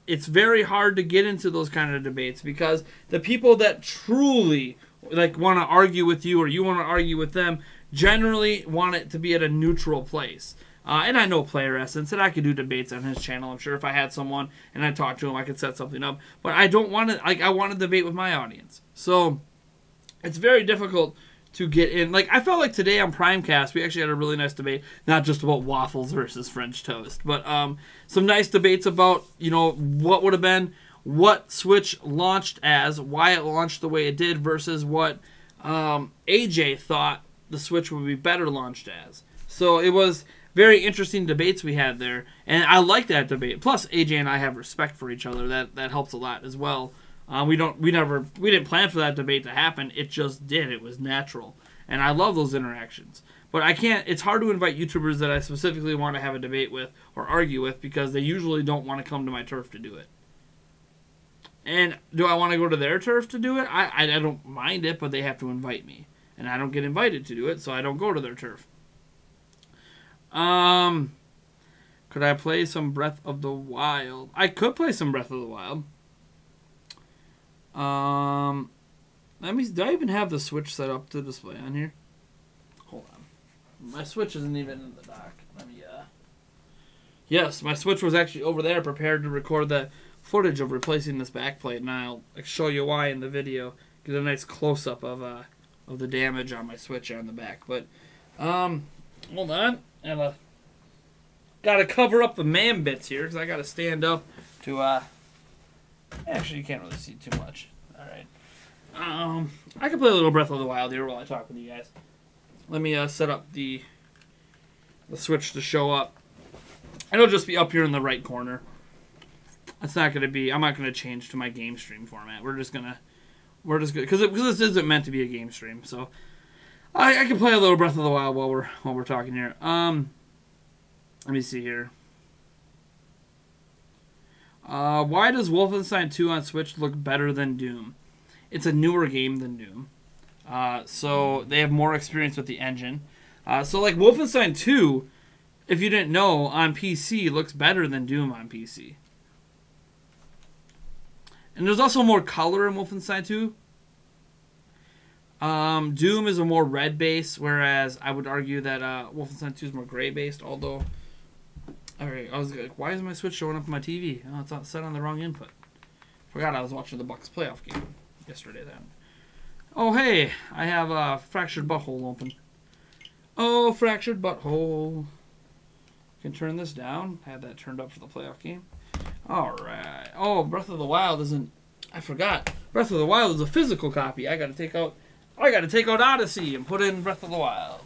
It's very hard to get into those kind of debates because the people that truly like want to argue with you or you want to argue with them generally want it to be at a neutral place. And I know Player Essence, and I could do debates on his channel. I'm sure if I had someone and I talked to him, I could set something up. But I don't want to, like, I want to debate with my audience. So it's very difficult to get in. Like, I felt like today on Primecast, we actually had a really nice debate, not just about waffles versus French toast, but some nice debates about, you know, what would have been, what Switch launched as, why it launched the way it did, versus what AJ thought the Switch would be better launched as. So it was very interesting debates we had there, and I like that debate. Plus, AJ and I have respect for each other. That helps a lot as well. We didn't plan for that debate to happen. It just did. It was natural, and I love those interactions. But I can't. It's hard to invite YouTubers that I specifically want to have a debate with or argue with because they usually don't want to come to my turf to do it. And do I want to go to their turf to do it? I don't mind it, but they have to invite me, and I don't get invited to do it, so I don't go to their turf. Could I play some Breath of the Wild? I could play some Breath of the Wild. Let me. Do I even have the Switch set up to display on here? Hold on. My Switch isn't even in the dock. Let me. Yes, my Switch was actually over there, prepared to record the footage of replacing this backplate, and I'll show you why in the video. Get a nice close up of the damage on my Switch on the back. But hold on. And got to cover up the man bits here because I got to stand up to actually you can't really see too much. All right. I can play a little Breath of the Wild here while I talk with you guys. Let me set up the Switch to show up. And it'll just be up here in the right corner. It's not going to be. I'm not going to change to my game stream format. We're just gonna because this isn't meant to be a game stream. So I can play a little Breath of the Wild while we're talking here. Let me see here. Why does Wolfenstein 2 on Switch look better than Doom? It's a newer game than Doom. So they have more experience with the engine. So like Wolfenstein 2, if you didn't know, on PC looks better than Doom on PC. And there's also more color in Wolfenstein 2. Doom is a more red base, whereas I would argue that Wolfenstein 2 is more gray based. Although, alright, I was like, why is my Switch showing up on my TV? Oh, it's set on the wrong input. Forgot I was watching the Bucks playoff game yesterday then. Oh hey, I have a fractured butthole open. Oh, fractured butthole. Can turn this down. Had that turned up for the playoff game. Alright. Oh, Breath of the Wild isn't. I forgot. Breath of the Wild is a physical copy. I gotta take out Odyssey and put in Breath of the Wild.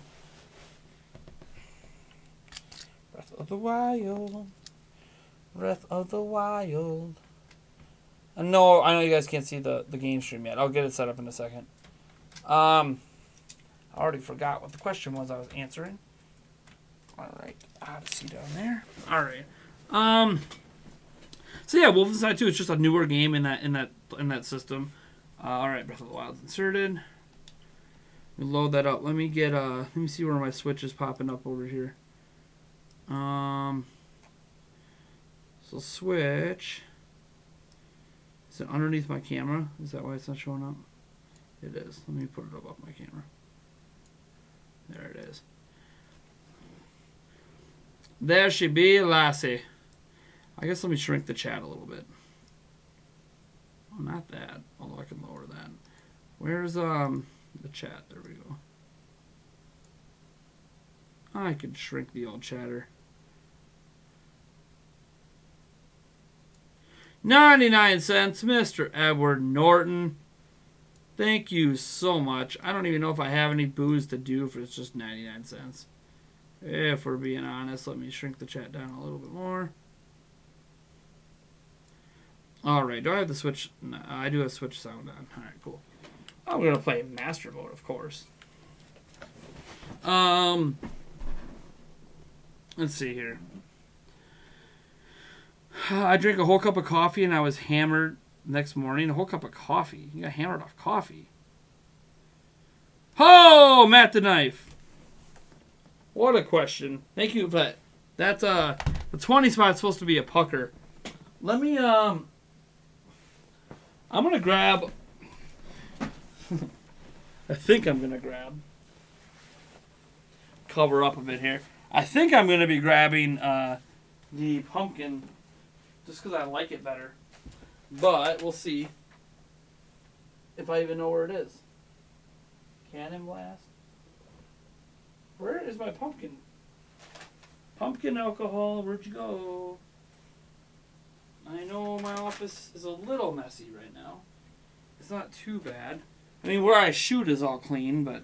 Breath of the Wild. Breath of the Wild. I know you guys can't see the game stream yet. I'll get it set up in a second. I already forgot what the question was I was answering. Alright. Odyssey down there. Alright. So yeah, Wolfenstein 2 is just a newer game in that system. All right, Breath of the Wild's inserted. We load that up. Let me get let me see where my switch is popping up over here. So switch. Is it underneath my camera? Is that why it's not showing up? It is. Let me put it up my camera. There it is. There she be, lassie. I guess let me shrink the chat a little bit. Oh, not that. Although I can lower that. Where's the chat? There we go. I could shrink the old chatter. 99 cents, Mr. Edward Norton. Thank you so much. I don't even know if I have any booze to do if it's just 99 cents. If we're being honest, let me shrink the chat down a little bit more. Alright, do I have the switch? No, I do have switch sound on. Alright, cool. I'm going to play master mode, of course. Let's see here. I drank a whole cup of coffee and I was hammered next morning. A whole cup of coffee. You got hammered off coffee. Oh, Matt the Knife. What a question. Thank you for that. That's the 20 spot's supposed to be a pucker. Let me I'm gonna grab I think I'm gonna grab cover up a bit here. I think I'm gonna be grabbing the pumpkin just because I like it better. But we'll see if I even know where it is. Cannon Blast. Where is my pumpkin? Pumpkin alcohol, where'd you go? I know my office is a little messy right now. It's not too bad. I mean, where I shoot is all clean, but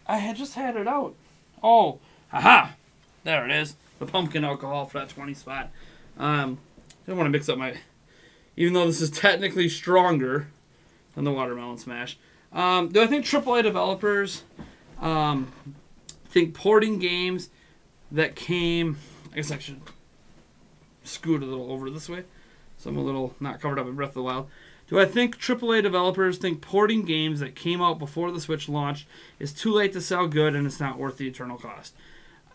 I had just had it out. Oh, haha! There it is. The pumpkin alcohol for that 20 spot. I don't want to mix up my... Even though this is technically stronger than the Watermelon Smash. Do I think AAA developers think porting games that came... I guess I should scoot a little over this way so I'm a little not covered up in Breath of the Wild. Do I think AAA developers think porting games that came out before the Switch launched is too late to sell good and it's not worth the eternal cost?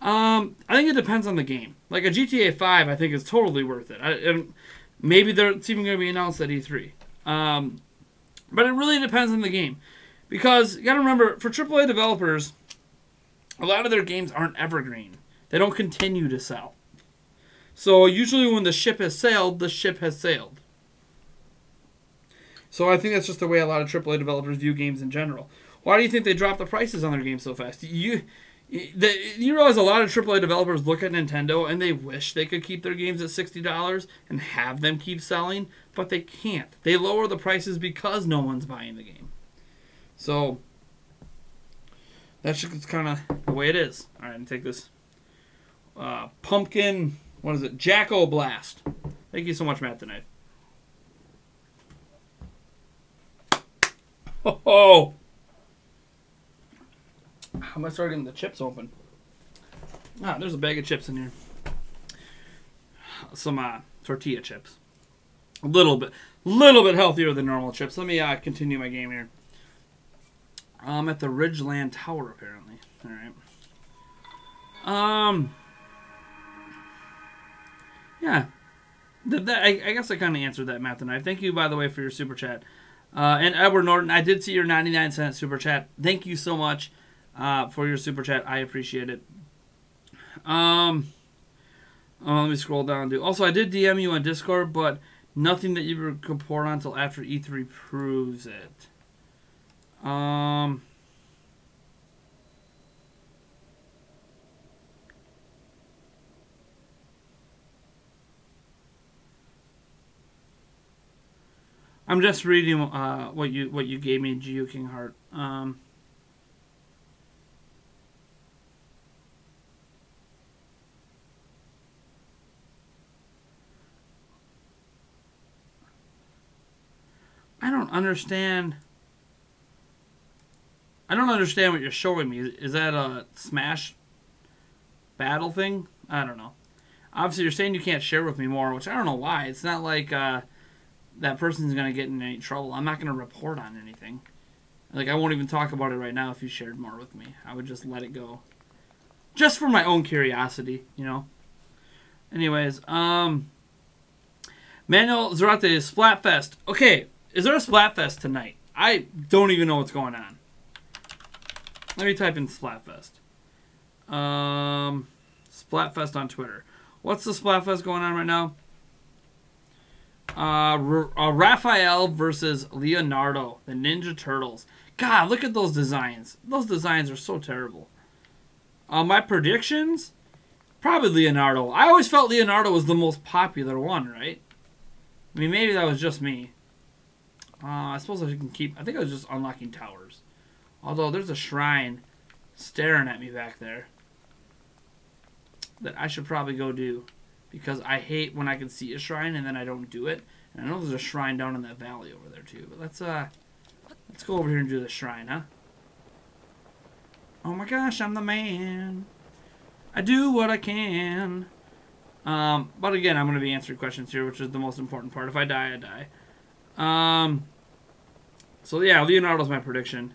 I think it depends on the game. Like a GTA 5 I think is totally worth it. And maybe it's even going to be announced at E3. But it really depends on the game. Because you got to remember, for AAA developers, a lot of their games aren't evergreen. They don't continue to sell. So usually when the ship has sailed, the ship has sailed. So I think that's just the way a lot of AAA developers view games in general. Why do you think they drop the prices on their games so fast? You realize a lot of AAA developers look at Nintendo and they wish they could keep their games at $60 and have them keep selling, but they can't. They lower the prices because no one's buying the game. So that's just kind of the way it is. All right, I'm take this pumpkin. What is it? Jacko Blast. Thank you so much, Matt, tonight. Oh! How am I starting the chips open? Ah, there's a bag of chips in here. Some tortilla chips. A little bit healthier than normal chips. Let me continue my game here. I'm at the Ridgeland Tower, apparently. All right. Yeah. I guess I kind of answered that, Matt the Knife. Thank you, by the way, for your super chat. And Edward Norton, I did see your 99-cent super chat. Thank you so much for your super chat. I appreciate it. Let me scroll down. Also, I did DM you on Discord, but nothing that you could report on until after E3 proves it. I'm just reading what you gave me, Geo King Heart. I don't understand what you're showing me. Is that a Smash battle thing? I don't know. Obviously, you're saying you can't share with me more, which I don't know why. It's not like that person's going to get in any trouble. I'm not going to report on anything. Like, I won't even talk about it right now if you shared more with me. I would just let it go. Just for my own curiosity, you know? Anyways, Manuel Zarate, Splatfest. Okay, is there a Splatfest tonight? I don't even know what's going on. Let me type in Splatfest. Splatfest on Twitter. What's the Splatfest going on right now? Raphael versus Leonardo, the Ninja Turtles. God, look at those designs. Those designs are so terrible. My predictions? Probably Leonardo. I always felt Leonardo was the most popular one, right? I mean, maybe that was just me. I suppose I can keep... I think I was just unlocking towers. Although, there's a shrine staring at me back there that I should probably go do. Because I hate when I can see a shrine and then I don't do it. And I know there's a shrine down in that valley over there, too. But let's go over here and do the shrine, huh? Oh my gosh, I'm the man. I do what I can. But again, I'm going to be answering questions here, which is the most important part. If I die, I die. So yeah, Leonardo's my prediction.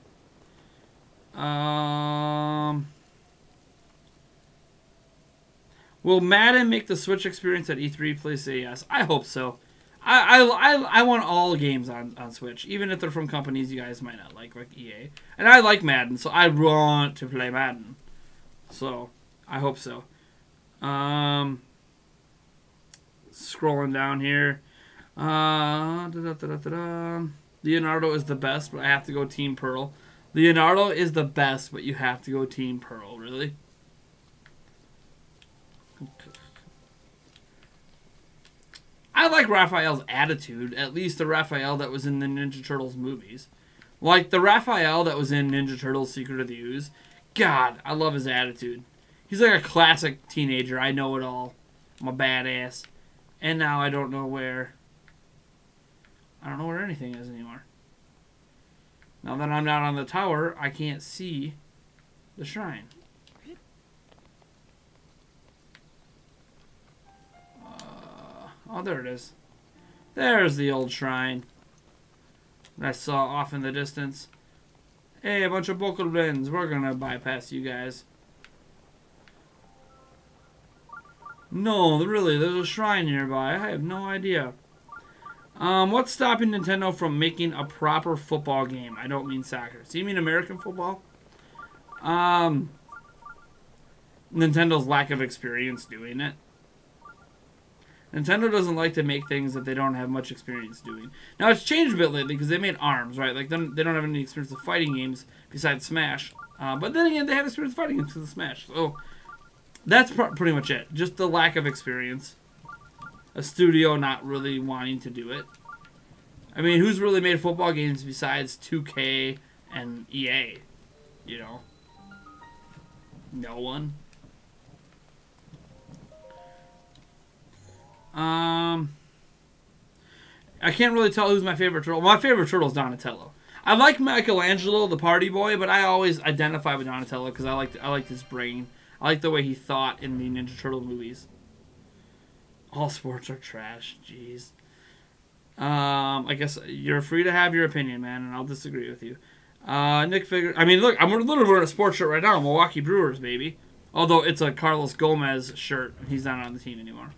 Will Madden make the Switch experience at E3? Please say yes. I hope so. I want all games on Switch, even if they're from companies you guys might not like EA. And I like Madden, so I want to play Madden. So, I hope so. Scrolling down here. Leonardo is the best, but I have to go Team Pearl. Leonardo is the best, but you have to go Team Pearl. Really? I like Raphael's attitude, at least the Raphael that was in the Ninja Turtles movies. Like the Raphael that was in Ninja Turtles Secret of the Ooze. God, I love his attitude. He's like a classic teenager. I know it all. I'm a badass. And now I don't know where... I don't know where anything is anymore. Now that I'm not on the tower, I can't see the shrine. Oh, there it is. There's the old shrine that I saw off in the distance. Hey, a bunch of Bokoblins. We're gonna bypass you guys. No, really, there's a shrine nearby. I have no idea. What's stopping Nintendo from making a proper football game? I don't mean soccer. So you mean American football? Nintendo lack of experience doing it. Nintendo doesn't like to make things that they don't have much experience doing. Now, it's changed a bit lately because they made ARMS, right? Like, they don't have any experience with fighting games besides Smash. But then again, they have experience with fighting games because of Smash. So, that's pretty much it. Just the lack of experience. A studio not really wanting to do it. I mean, who's really made football games besides 2K and EA? You know? No one. I can't really tell who's my favorite turtle. My favorite turtle is Donatello. I like Michelangelo, the party boy, but I always identify with Donatello because I liked his brain. I like the way he thought in the Ninja Turtle movies. All sports are trash. Jeez. I guess you're free to have your opinion, man, and I'll disagree with you. Nick Figure. I mean, look, I'm literally wearing a sports shirt right now. Milwaukee Brewers, baby. Although it's a Carlos Gomez shirt. He's not on the team anymore.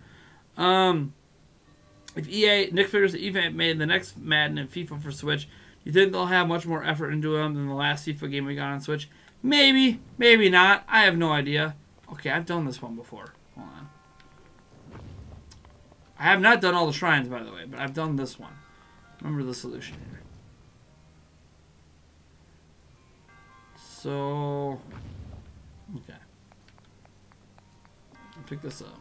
If Nick figures that EA made the next Madden and FIFA for Switch, do you think they'll have much more effort into them than the last FIFA game we got on Switch? Maybe, maybe not. I have no idea. Okay, I've done this one before. Hold on. I have not done all the shrines, by the way, but I've done this one. Remember the solution here. So, okay. I'll pick this up.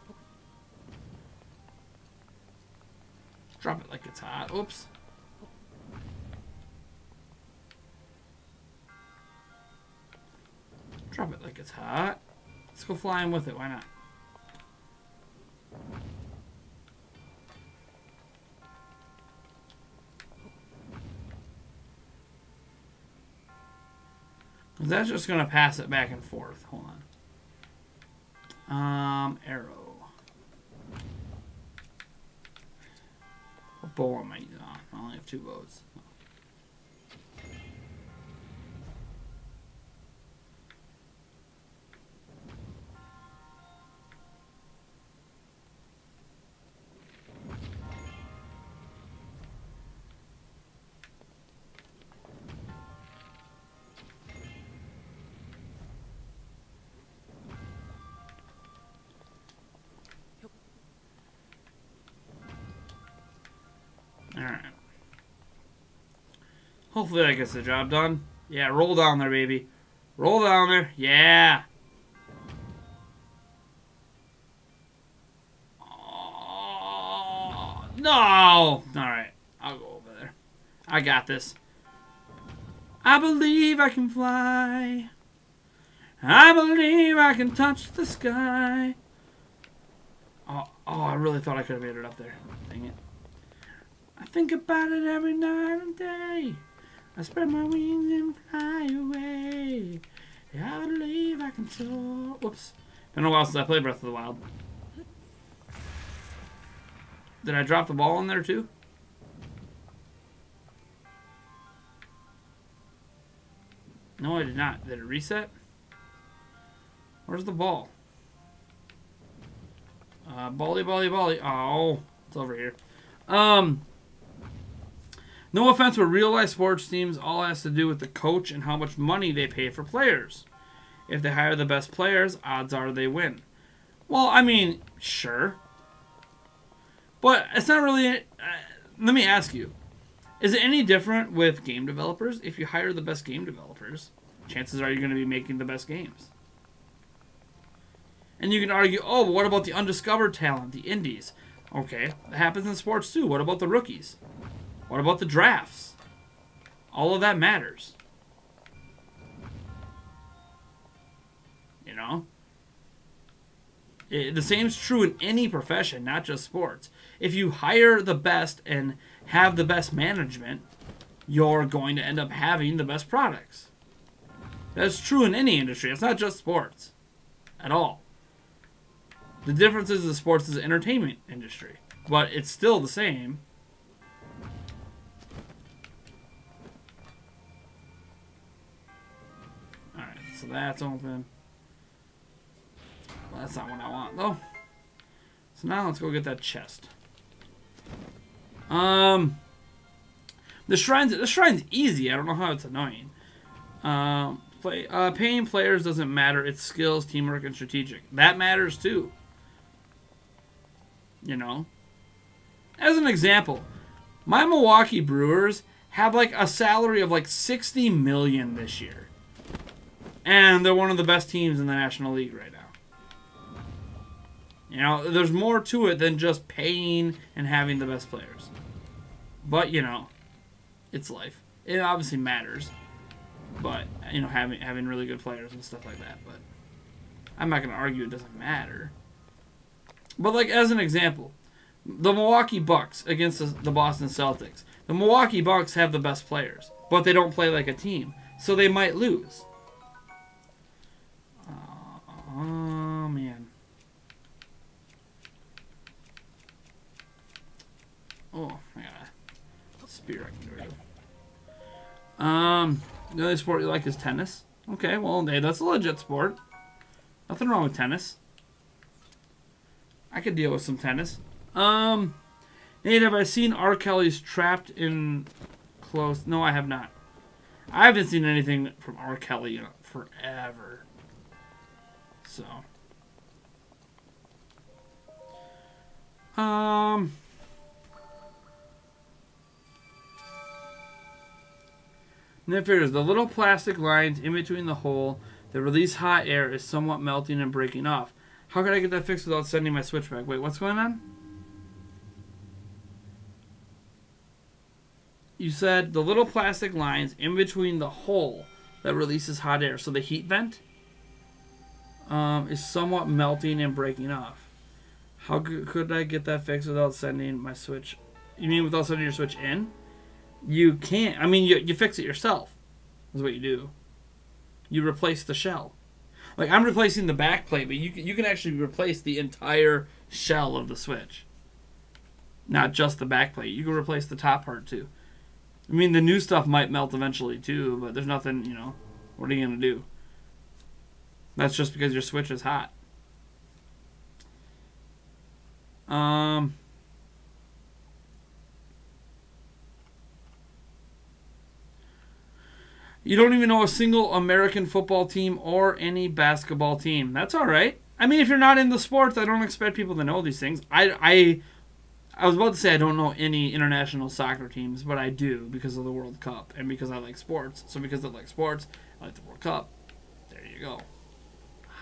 Drop it like it's hot. Oops. Drop it like it's hot. Let's go flying with it. Why not? That's just going to pass it back and forth. Hold on. Arrow. bow on my... Oh, I only have 2 bows. Alright. Hopefully that gets the job done. Yeah, roll down there, baby. Roll down there. Yeah. Oh, no. Alright. I'll go over there. I got this. I believe I can fly. I believe I can touch the sky. Oh, I really thought I could have made it up there. Dang it. I think about it every night and day. I spread my wings and fly away. Yeah, I believe I can soar. Whoops. Been a while since I played Breath of the Wild. Did I drop the ball in there too? No, I did not. Did it reset? Where's the ball? Bally. Oh, it's over here. No offense, but real-life sports teams all has to do with the coach and how much money they pay for players. If they hire the best players, odds are they win. Well, I mean, sure. But it's not really... let me ask you. Is it any different with game developers? If you hire the best game developers, chances are you're going to be making the best games. And you can argue, oh, but what about the undiscovered talent, the indies? Okay, that happens in sports too. What about the rookies? What about the drafts? All of that matters. You know? The same is true in any profession, not just sports. If you hire the best and have the best management, you're going to end up having the best products. That's true in any industry. It's not just sports at all. The difference is the sports is an entertainment industry, but it's still the same. Alright, so that's open. Well, that's not what I want, though. So now let's go get that chest. The shrine's easy. I don't know how it's annoying. Paying players doesn't matter. It's skills, teamwork, and strategic. That matters too. You know? As an example, my Milwaukee Brewers have like a salary of like $60 million this year. And they're one of the best teams in the National League right now. You know, there's more to it than just paying and having the best players. But, you know, it's life. It obviously matters. But, you know, having really good players and stuff like that. But I'm not going to argue it doesn't matter. But, like, as an example, the Milwaukee Bucks against the Boston Celtics. The Milwaukee Bucks have the best players, but they don't play like a team. So they might lose. Oh, man. Oh, I got a spear I can get rid of. The only sport you like is tennis. Okay, well, hey, that's a legit sport. Nothing wrong with tennis. I could deal with some tennis. Nate, have I seen R. Kelly's Trapped in Close? No, I have not. I haven't seen anything from R. Kelly in forever. So. And then figures the little plastic lines in between the hole that release hot air is somewhat melting and breaking off. How could I get that fixed without sending my switch back? Wait, what's going on? You said the little plastic lines in between the hole that releases hot air, so the heat vent, is somewhat melting and breaking off. How could I get that fixed without sending my switch? You mean without sending your switch in? You can't. I mean, you fix it yourself. That's what you do. You replace the shell. Like, I'm replacing the back plate, but you can actually replace the entire shell of the switch. not just the back plate. You can replace the top part too. I mean, the new stuff might melt eventually too, but there's nothing, you know, what are you going to do? That's just because your switch is hot. You don't even know a single American football team or any basketball team. That's all right. I mean, if you're not in the sports, I don't expect people to know these things. I was about to say I don't know any international soccer teams, but I do because of the World Cup and because I like sports. So because I like sports, I like the World Cup. There you go.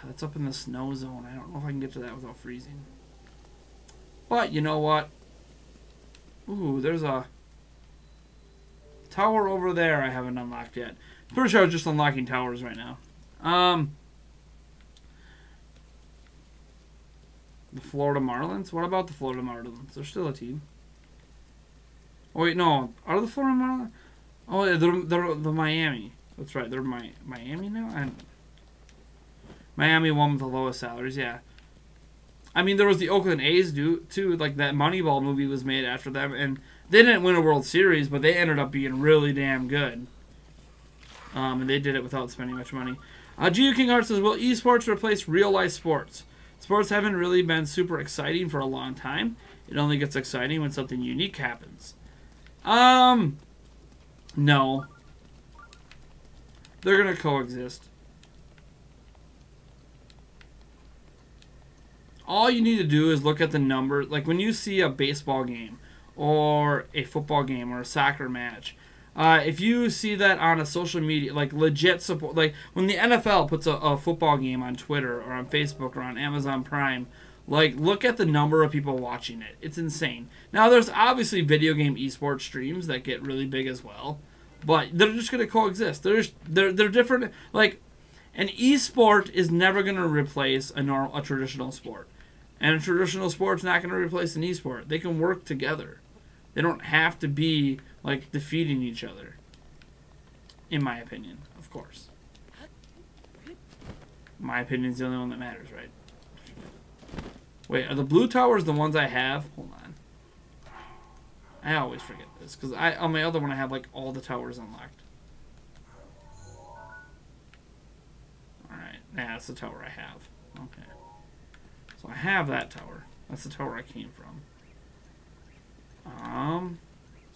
That's up in the snow zone. I don't know if I can get to that without freezing. But you know what? Ooh, there's a tower over there I haven't unlocked yet. Pretty sure I was just unlocking towers right now. The Florida Marlins? What about the Florida Marlins? They're still a team. Oh, wait, no. Are the Florida Marlins? Oh, yeah, they're the Miami. That's right. They're Miami now? Miami won with the lowest salaries, yeah. I mean, there was the Oakland A's, too. Like, that Moneyball movie was made after them. And they didn't win a World Series, but they ended up being really damn good. And they did it without spending much money. GU King Heart says, will esports replace real-life sports? Sports haven't really been super exciting for a long time. It only gets exciting when something unique happens. No. They're going to coexist. All you need to do is look at the numbers. Like when you see a baseball game or a football game or a soccer match, if you see that on a social media, like legit support, like when the NFL puts a football game on Twitter or on Facebook or on Amazon Prime, like look at the number of people watching it. It's insane. Now there's obviously video game esports streams that get really big as well, but they're just going to coexist. They're different. Like an esport is never going to replace a traditional sport, and a traditional sport's not going to replace an esport. They can work together. They don't have to be like defeating each other, in my opinion, of course. My opinion's the only one that matters, right? Wait, are the blue towers the ones I have? Hold on. I always forget this, because on my other one I have like all the towers unlocked. Alright, that's the tower I have. Okay. So I have that tower. That's the tower I came from.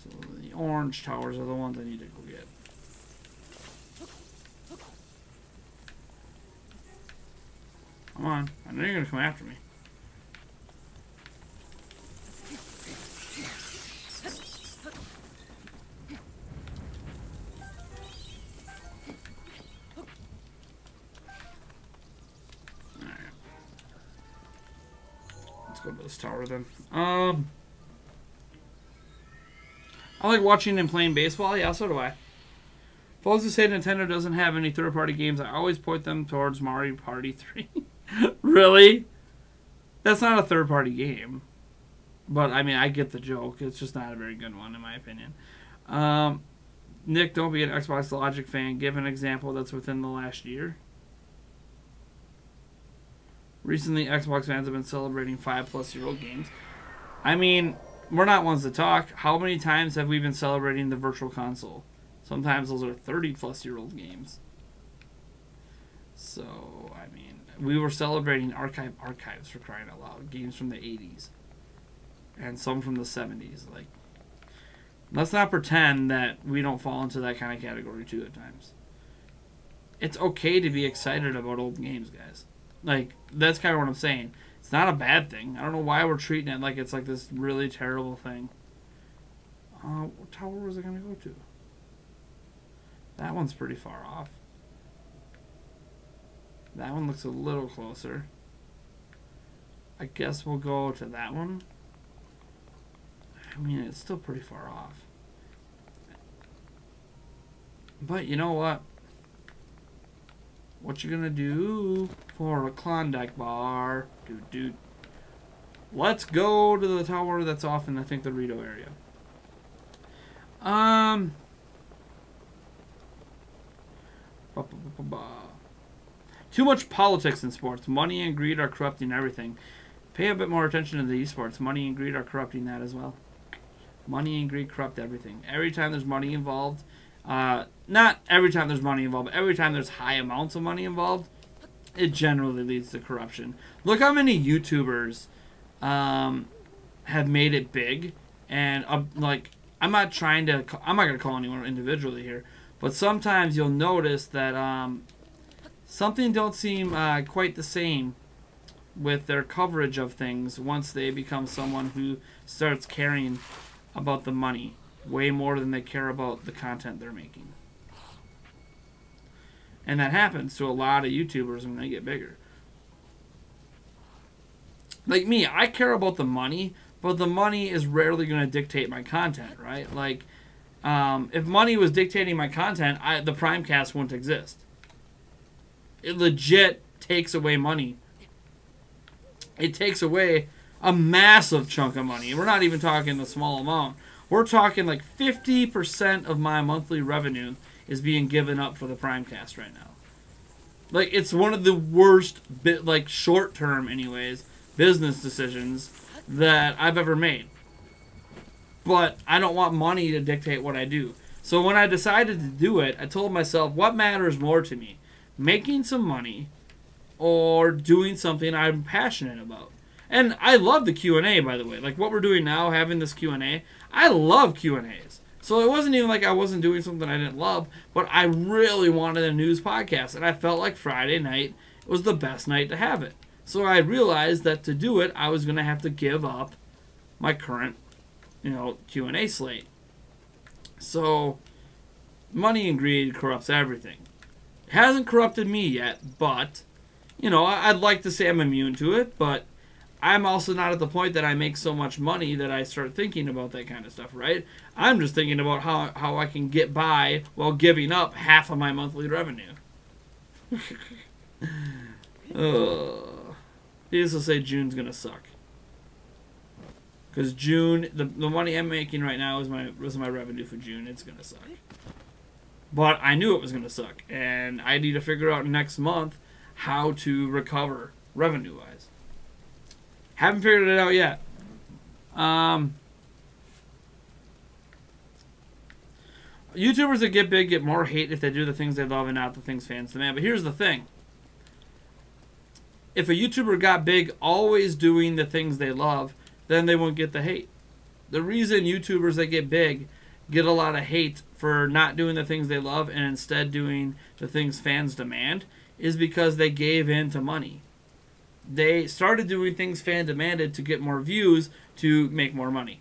So the orange towers are the ones I need to go get. Come on. I know you're going to come after me. Alright. Let's go to this tower then. I like watching and playing baseball. Yeah, so do I. Folks who say Nintendo doesn't have any third-party games, I always point them towards Mario Party 3. Really? That's not a third-party game. But, I mean, I get the joke. It's just not a very good one, in my opinion. Nick, don't be an Xbox Logic fan. Give an example that's within the last year. Recently, Xbox fans have been celebrating 5-plus-year-old games. I mean, we're not ones to talk. How many times have we been celebrating the Virtual Console? Sometimes those are 30-plus-year-old games. So, I mean, we were celebrating archives for crying out loud. Games from the 80s. And some from the 70s. Like, let's not pretend that we don't fall into that kind of category, too, at times. It's okay to be excited about old games, guys. Like, that's kind of what I'm saying. It's not a bad thing. I don't know why we're treating it like it's like this really terrible thing. What tower was I going to go to? That one's pretty far off. That one looks a little closer. I guess we'll go to that one. I mean, it's still pretty far off. But you know what? What you gonna do for a Klondike bar? Dude. Let's go to the tower that's off in, I think, the Rito area. Too much politics in sports. Money and greed are corrupting everything. Pay a bit more attention to the esports. Money and greed are corrupting that as well. Money and greed corrupt everything. Every time there's money involved, not every time there's money involved, but every time there's high amounts of money involved, it generally leads to corruption. Look how many YouTubers have made it big, and like, I'm not going to call anyone individually here, but sometimes you'll notice that something don't seem quite the same with their coverage of things once they become someone who starts caring about the money way more than they care about the content they're making. And that happens to a lot of YouTubers when they get bigger. Like me, I care about the money, but the money is rarely going to dictate my content, right? Like, if money was dictating my content, the Primecast wouldn't exist. It legit takes away money. It takes away a massive chunk of money. We're not even talking a small amount. We're talking like 50% of my monthly revenue is being given up for the Primecast right now. Like, it's one of the worst, short-term anyways, business decisions that I've ever made. But I don't want money to dictate what I do. So when I decided to do it, I told myself, what matters more to me? Making some money or doing something I'm passionate about. And I love the Q&A, by the way. Like what we're doing now, having this Q&A, I love Q&As. So it wasn't even like I wasn't doing something I didn't love, but I really wanted a news podcast, and I felt like Friday night was the best night to have it. So I realized that to do it, I was going to have to give up my current, Q&A slate. So money and greed corrupts everything. It hasn't corrupted me yet, but I'd like to say I'm immune to it, but I'm also not at the point that I make so much money that I start thinking about that kind of stuff, right? I'm just thinking about how I can get by while giving up half of my monthly revenue. Needless to say, June's going to suck. Because June, the money I'm making right now was my revenue for June. It's going to suck. But I knew it was going to suck. And I need to figure out next month how to recover revenue-wise. Haven't figured it out yet. YouTubers that get big get more hate if they do the things they love and not the things fans demand. But here's the thing. If a YouTuber got big always doing the things they love, then they won't get the hate. The reason YouTubers that get big get a lot of hate for not doing the things they love and instead doing the things fans demand is because they gave in to money. They started doing things fan demanded to get more views to make more money.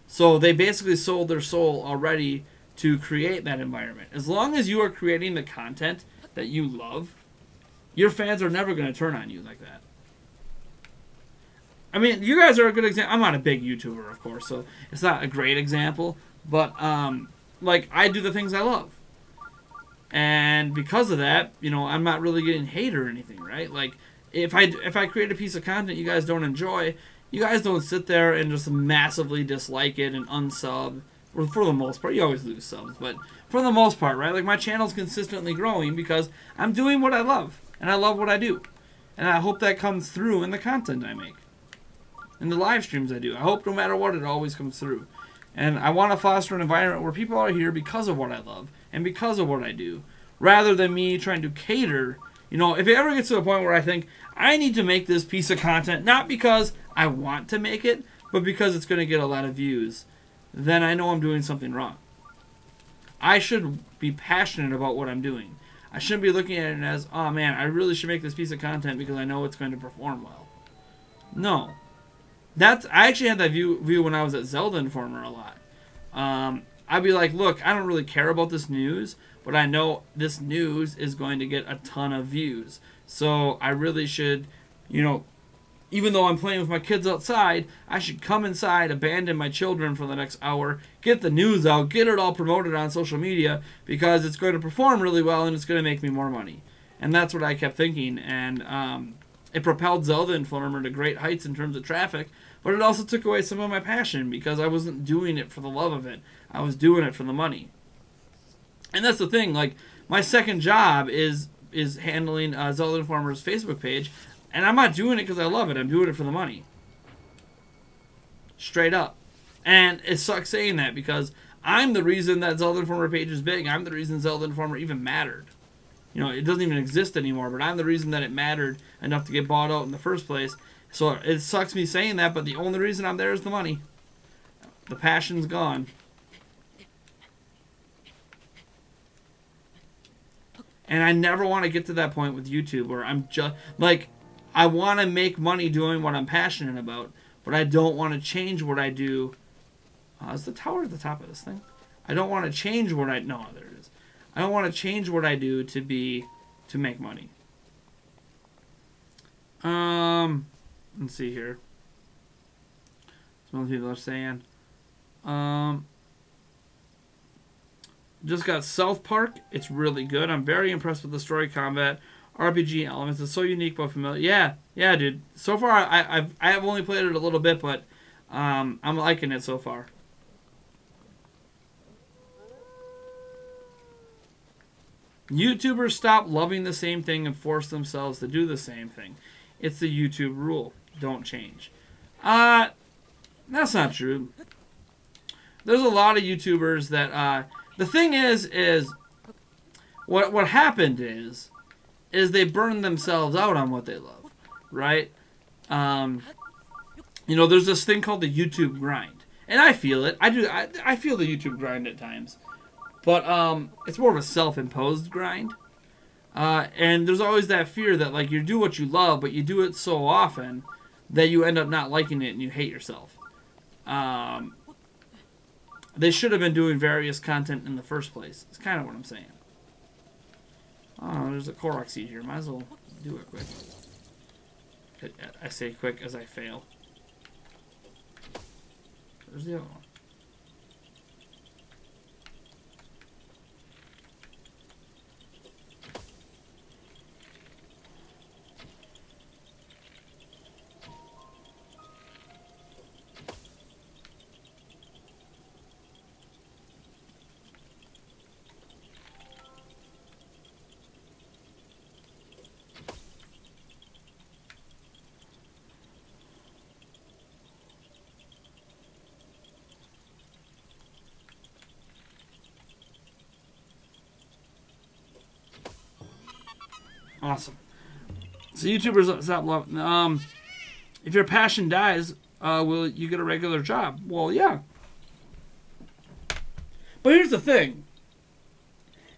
So they basically sold their soul already to create that environment. As long as you are creating the content that you love, your fans are never going to turn on you like that. I mean, you guys are a good example. I'm not a big YouTuber, of course, so it's not a great example. But, I do the things I love. And because of that, I'm not really getting hate or anything, right? Like, if I create a piece of content you guys don't enjoy, you guys don't sit there and just massively dislike it and unsub. Well, for the most part, you always lose subs, but for the most part, right? Like, my channel's consistently growing because I'm doing what I love, and I love what I do. And I hope that comes through in the content I make. In the live streams I do. I hope no matter what, it always comes through. And I want to foster an environment where people are here because of what I love and because of what I do, rather than me trying to cater. If it ever gets to a point where I think I need to make this piece of content, not because I want to make it, but because it's going to get a lot of views, then I know I'm doing something wrong. I should be passionate about what I'm doing. I shouldn't be looking at it as, oh man, I really should make this piece of content because I know it's going to perform well. No. I actually had that view when I was at Zelda Informer a lot. I'd be like, look, I don't really care about this news, but I know this news is going to get a ton of views. So I really should, even though I'm playing with my kids outside, I should come inside, abandon my children for the next hour, get the news out, get it all promoted on social media, because it's going to perform really well and it's going to make me more money. And that's what I kept thinking. And it propelled Zelda Informer to great heights in terms of traffic, but it also took away some of my passion because I wasn't doing it for the love of it. I was doing it for the money. And that's the thing, like, my second job is handling Zelda Informer's Facebook page, And I'm not doing it because I love it. I'm doing it for the money. Straight up. And it sucks saying that because I'm the reason that Zelda Informer page is big. I'm the reason Zelda Informer even mattered. You know, it doesn't even exist anymore, but I'm the reason that it mattered enough to get bought out in the first place. So it sucks me saying that, but the only reason I'm there is the money. The passion's gone. And I never want to get to that point with YouTube where I'm just, like, I want to make money doing what I'm passionate about, but I don't want to change what I do. Is the tower at the top of this thing? I don't want to change what I, no, there it is. I don't want to change what I do to make money. Let's see here. Some people are saying, just got South Park. It's really good. I'm very impressed with the story, combat, RPG elements. It's so unique but familiar. Yeah, dude. So far, I have only played it a little bit, but I'm liking it so far. YouTubers stop loving the same thing and force themselves to do the same thing. It's the YouTube rule. Don't change. That's not true. There's a lot of YouTubers that the thing is what happened is they burned themselves out on what they love, right? You know, there's this thing called the YouTube grind, and I feel it. I feel the YouTube grind at times, but it's more of a self-imposed grind. And there's always that fear that, like, you do what you love, but you do it so often that you end up not liking it and you hate yourself. They should have been doing various content in the first place. It's kind of what I'm saying. Oh, there's a Korok seed here. Might as well do it quick. I say quick as I fail. There's the other one. Awesome. So YouTubers stop loving. If your passion dies, will you get a regular job? Well, yeah. But here's the thing.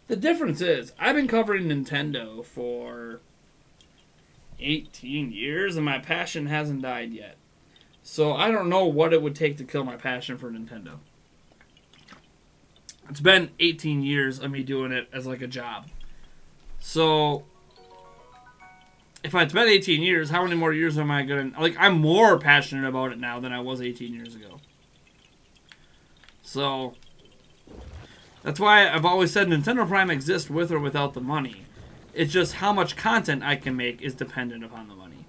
The difference is, I've been covering Nintendo for 18 years, and my passion hasn't died yet. So I don't know what it would take to kill my passion for Nintendo. It's been 18 years of me doing it as like a job. So if it's been 18 years, how many more years am I going to... Like, I'm more passionate about it now than I was 18 years ago. So that's why I've always said Nintendo Prime exists with or without the money. It's just how much content I can make is dependent upon the money.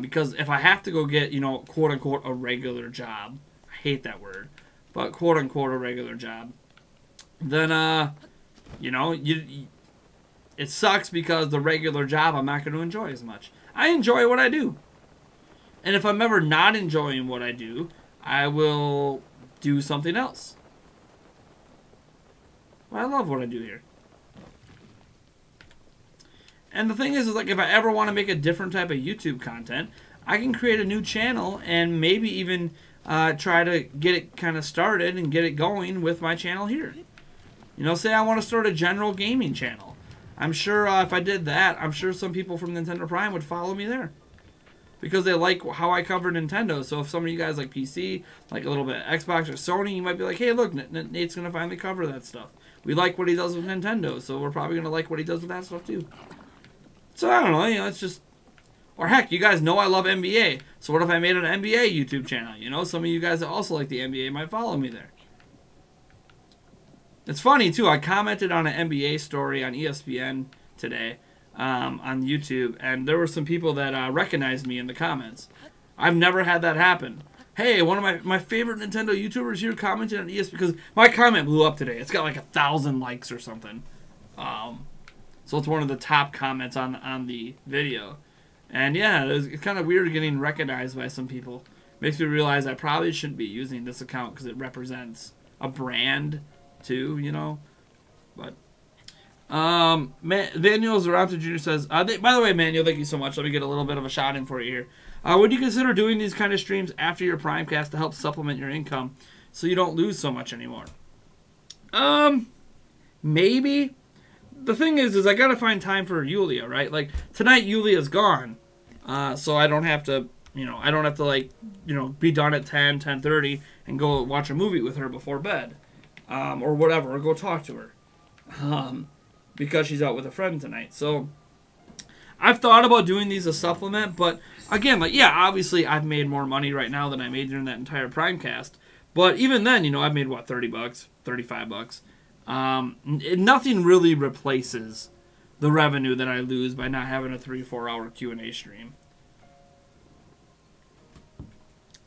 Because if I have to go get, you know, quote-unquote, a regular job, I hate that word, but quote-unquote, a regular job, then, you know, it sucks because the regular job I'm not going to enjoy as much. I enjoy what I do. And if I'm ever not enjoying what I do, I will do something else. But I love what I do here. And the thing is like, if I ever want to make a different type of YouTube content, I can create a new channel and maybe even try to get it kind of started and get it going with my channel here. You know, say I want to start a general gaming channel. I'm sure if I did that, I'm sure some people from Nintendo Prime would follow me there. Because they like how I cover Nintendo. So if some of you guys like PC, like a little bit of Xbox or Sony, you might be like, hey, look, Nate's going to finally cover that stuff. We like what he does with Nintendo, so we're probably going to like what he does with that stuff too. So I don't know, you know, it's just... Or heck, you guys know I love NBA. So what if I made an NBA YouTube channel? You know, some of you guys that also like the NBA might follow me there. It's funny, too. I commented on an NBA story on ESPN today on YouTube, and there were some people that recognized me in the comments. I've never had that happen. Hey, one of my favorite Nintendo YouTubers here commented on ESPN, because my comment blew up today. It's got like 1,000 likes or something. So it's one of the top comments on the video. And yeah, it's kind of weird getting recognized by some people. Makes me realize I probably shouldn't be using this account because it represents a brand too, you know. But Manuel Zarata Jr. says, by the way, Manuel, thank you so much. Let me get a little bit of a shot in for you here. Would you consider doing these kind of streams after your Primecast to help supplement your income so you don't lose so much anymore? Maybe. The thing is I gotta find time for Yulia, right? Like tonight, Yulia's gone, so I don't have to, like, be done at 10:30 and go watch a movie with her before bed, or whatever, or go talk to her, because she's out with a friend tonight. So I've thought about doing these as a supplement, but again, like, yeah, obviously I've made more money right now than I made during that entire Primecast. But even then, I've made what, $30, $35. Nothing really replaces the revenue that I lose by not having a 3-4 hour Q&A stream.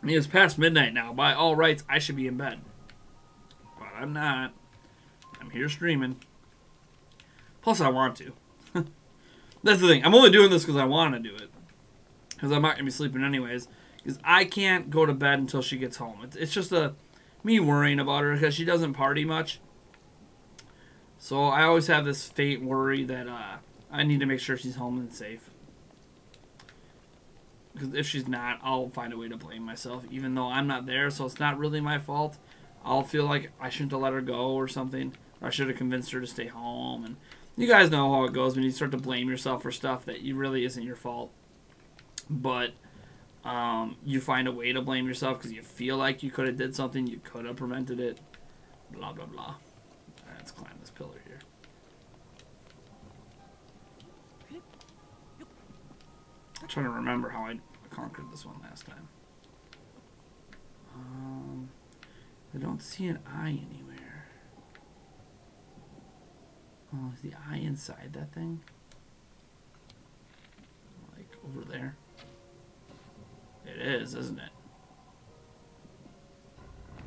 I mean, it's past midnight now. By all rights, I should be in bed. But I'm not. I'm here streaming. Plus, I want to. That's the thing. I'm only doing this because I want to do it. Because I'm not going to be sleeping anyways. Because I can't go to bed until she gets home. It's just me worrying about her because she doesn't party much. So I always have this faint worry that I need to make sure she's home and safe. Because if she's not, I'll find a way to blame myself. Even though I'm not there, so it's not really my fault. I'll feel like I shouldn't have let her go or something. Or I should have convinced her to stay home. And you guys know how it goes when you start to blame yourself for stuff that really isn't your fault. But you find a way to blame yourself because you feel like you could have did something, you could have prevented it, blah, blah, blah. Alright, let's climb this pillar here. I'm trying to remember how I conquered this one last time. I don't see an eye anywhere. Oh, is the eye inside that thing? Like over there? It is, isn't it?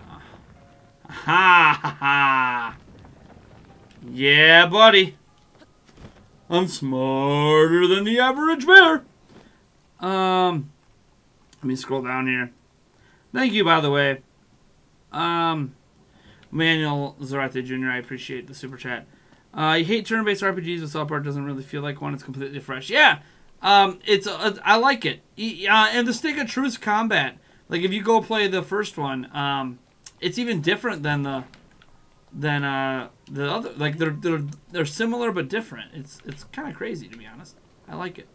Ha ha ha! Yeah, buddy. I'm smarter than the average bear. Let me scroll down here. Thank you, by the way. Manuel Zarate Jr., I appreciate the super chat. You hate turn-based RPGs, but South Park doesn't really feel like one. It's completely fresh. Yeah, I like it. And the Stick of Truth combat, like if you go play the first one, it's even different than the other. Like they're similar but different. It's kind of crazy, to be honest. I like it.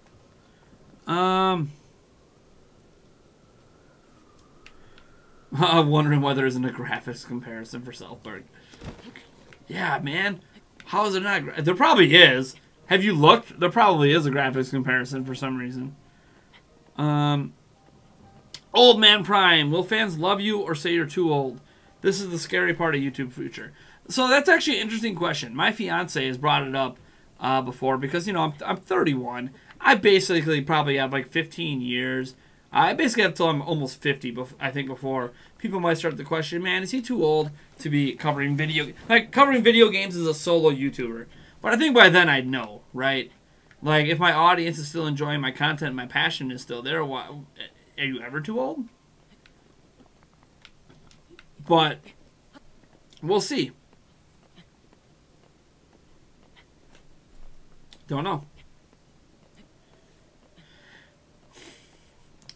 I'm wondering why there isn't a graphics comparison for South Park. Yeah, man. How is it not? There probably is. Have you looked? There probably is a graphics comparison for some reason. Old Man Prime. Will fans love you or say you're too old? This is the scary part of YouTube future. So that's actually an interesting question. My fiance has brought it up before because, I'm 31. I basically probably have like 15 years. I basically have till I'm almost 50, I think, before people might start to question, man, is he too old to be covering video... Like, covering video games as a solo YouTuber. But I think by then I'd know, right? Like, if my audience is still enjoying my content, my passion is still there, are you ever too old? But we'll see. Don't know.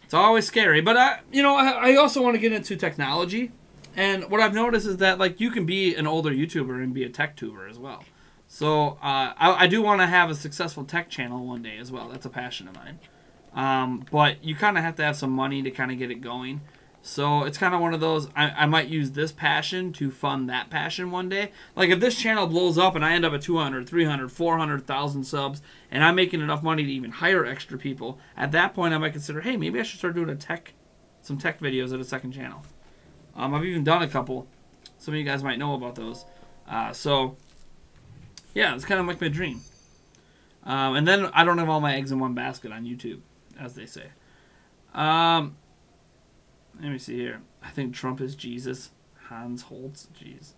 It's always scary, but I also want to get into technology, and what I've noticed is that like you can be an older YouTuber and be a tech tuber as well. So I do want to have a successful tech channel one day as well. That's a passion of mine. But you kind of have to have some money to kind of get it going. So it's kind of one of those, I might use this passion to fund that passion one day. Like if this channel blows up and I end up at 200, 300, 400,000 subs and I'm making enough money to even hire extra people, at that point I might consider, hey, maybe I should start doing some tech videos at a second channel. I've even done a couple. Some of you guys might know about those. So yeah, it's kind of like my dream. And then I don't have all my eggs in one basket on YouTube, as they say. Let me see here. I think Trump is Jesus. Hans Holtz. Jeez.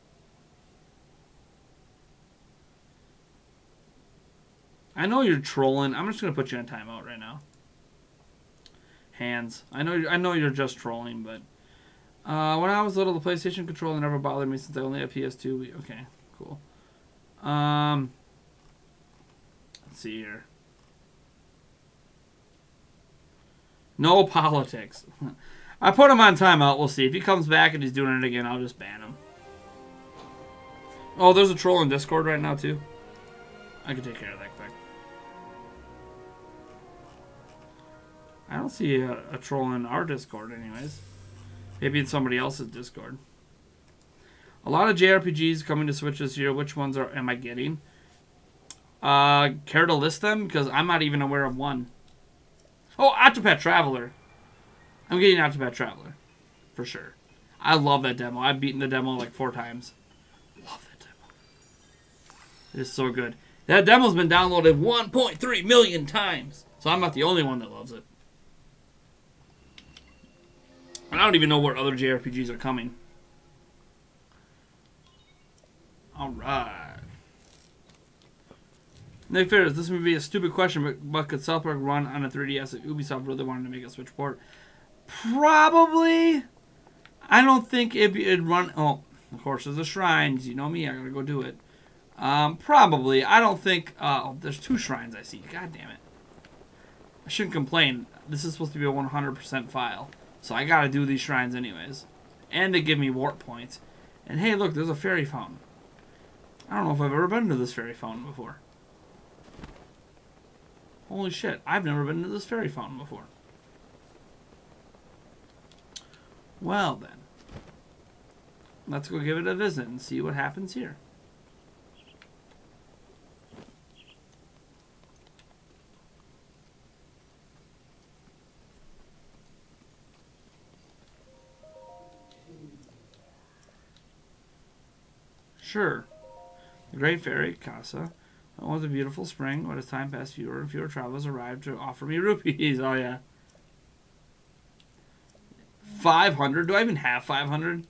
I know you're trolling. I'm just going to put you on timeout right now. Hands. I know you're just trolling, but when I was little, the PlayStation controller never bothered me since I only had PS2. Okay, cool. Let's see here. No politics. I put him on timeout. We'll see. If he comes back and he's doing it again, I'll just ban him. Oh, there's a troll in Discord right now, too. I can take care of that quick. I don't see a troll in our Discord anyways. Maybe in somebody else's Discord. A lot of JRPGs coming to Switch this year. Which ones am I getting? Care to list them? Because I'm not even aware of one. Oh, Octopath Traveler. I'm getting Octopath Traveler. For sure. I love that demo. I've beaten the demo like 4 times. Love that demo. It is so good. That demo's been downloaded 1.3 million times. So I'm not the only one that loves it. And I don't even know what other JRPGs are coming. Alright. Nick Ferris, this may be a stupid question, but could South Park run on a 3DS if Ubisoft really wanted to make a Switch port? Probably. I don't think it'd run... Oh, of course, there's the shrines. You know me, I gotta go do it. Probably. I don't think... Oh, there's 2 shrines I see. God damn it. I shouldn't complain. This is supposed to be a 100% file. So I gotta do these shrines anyways. And they give me warp points. And hey, look, there's a fairy fountain. I don't know if I've ever been to this fairy fountain before. Holy shit, I've never been to this fairy fountain before. Well then. Let's go give it a visit and see what happens here. Sure. The Great Fairy, Casa. It was a beautiful spring, but as time passed, fewer and fewer travelers arrived to offer me rupees. Oh, yeah. 500? Do I even have 500?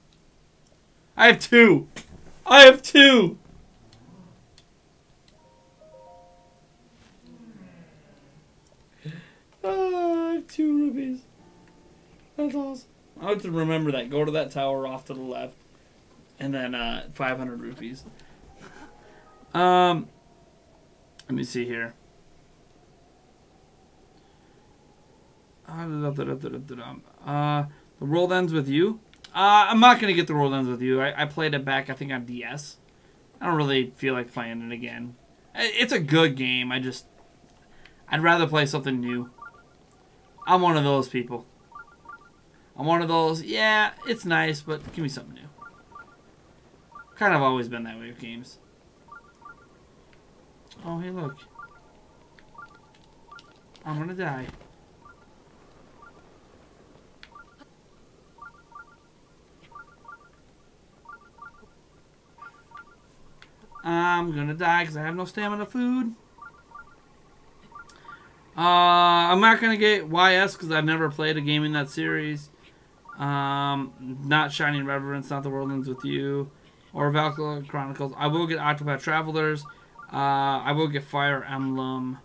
I have 2. I have 2! Oh, I have 2 rupees. That's awesome. I have to remember that. Go to that tower off to the left. And then 500 rupees. Let me see here. The world ends with you. I'm not gonna get the world ends with you. I played it back, I think, on DS. I don't really feel like playing it again. It's a good game. I'd rather play something new. I'm one of those people. I'm one of those. Yeah, it's nice, but give me something new. Kind of always been that way with games. Oh, hey, look. I'm gonna die. I'm gonna die because I have no stamina food. I'm not gonna get YS because I've never played a game in that series. Not Shining Reverence, not The World Ends With You, or Valkyria Chronicles. I will get Octopath Travelers. I will get Fire Emblem.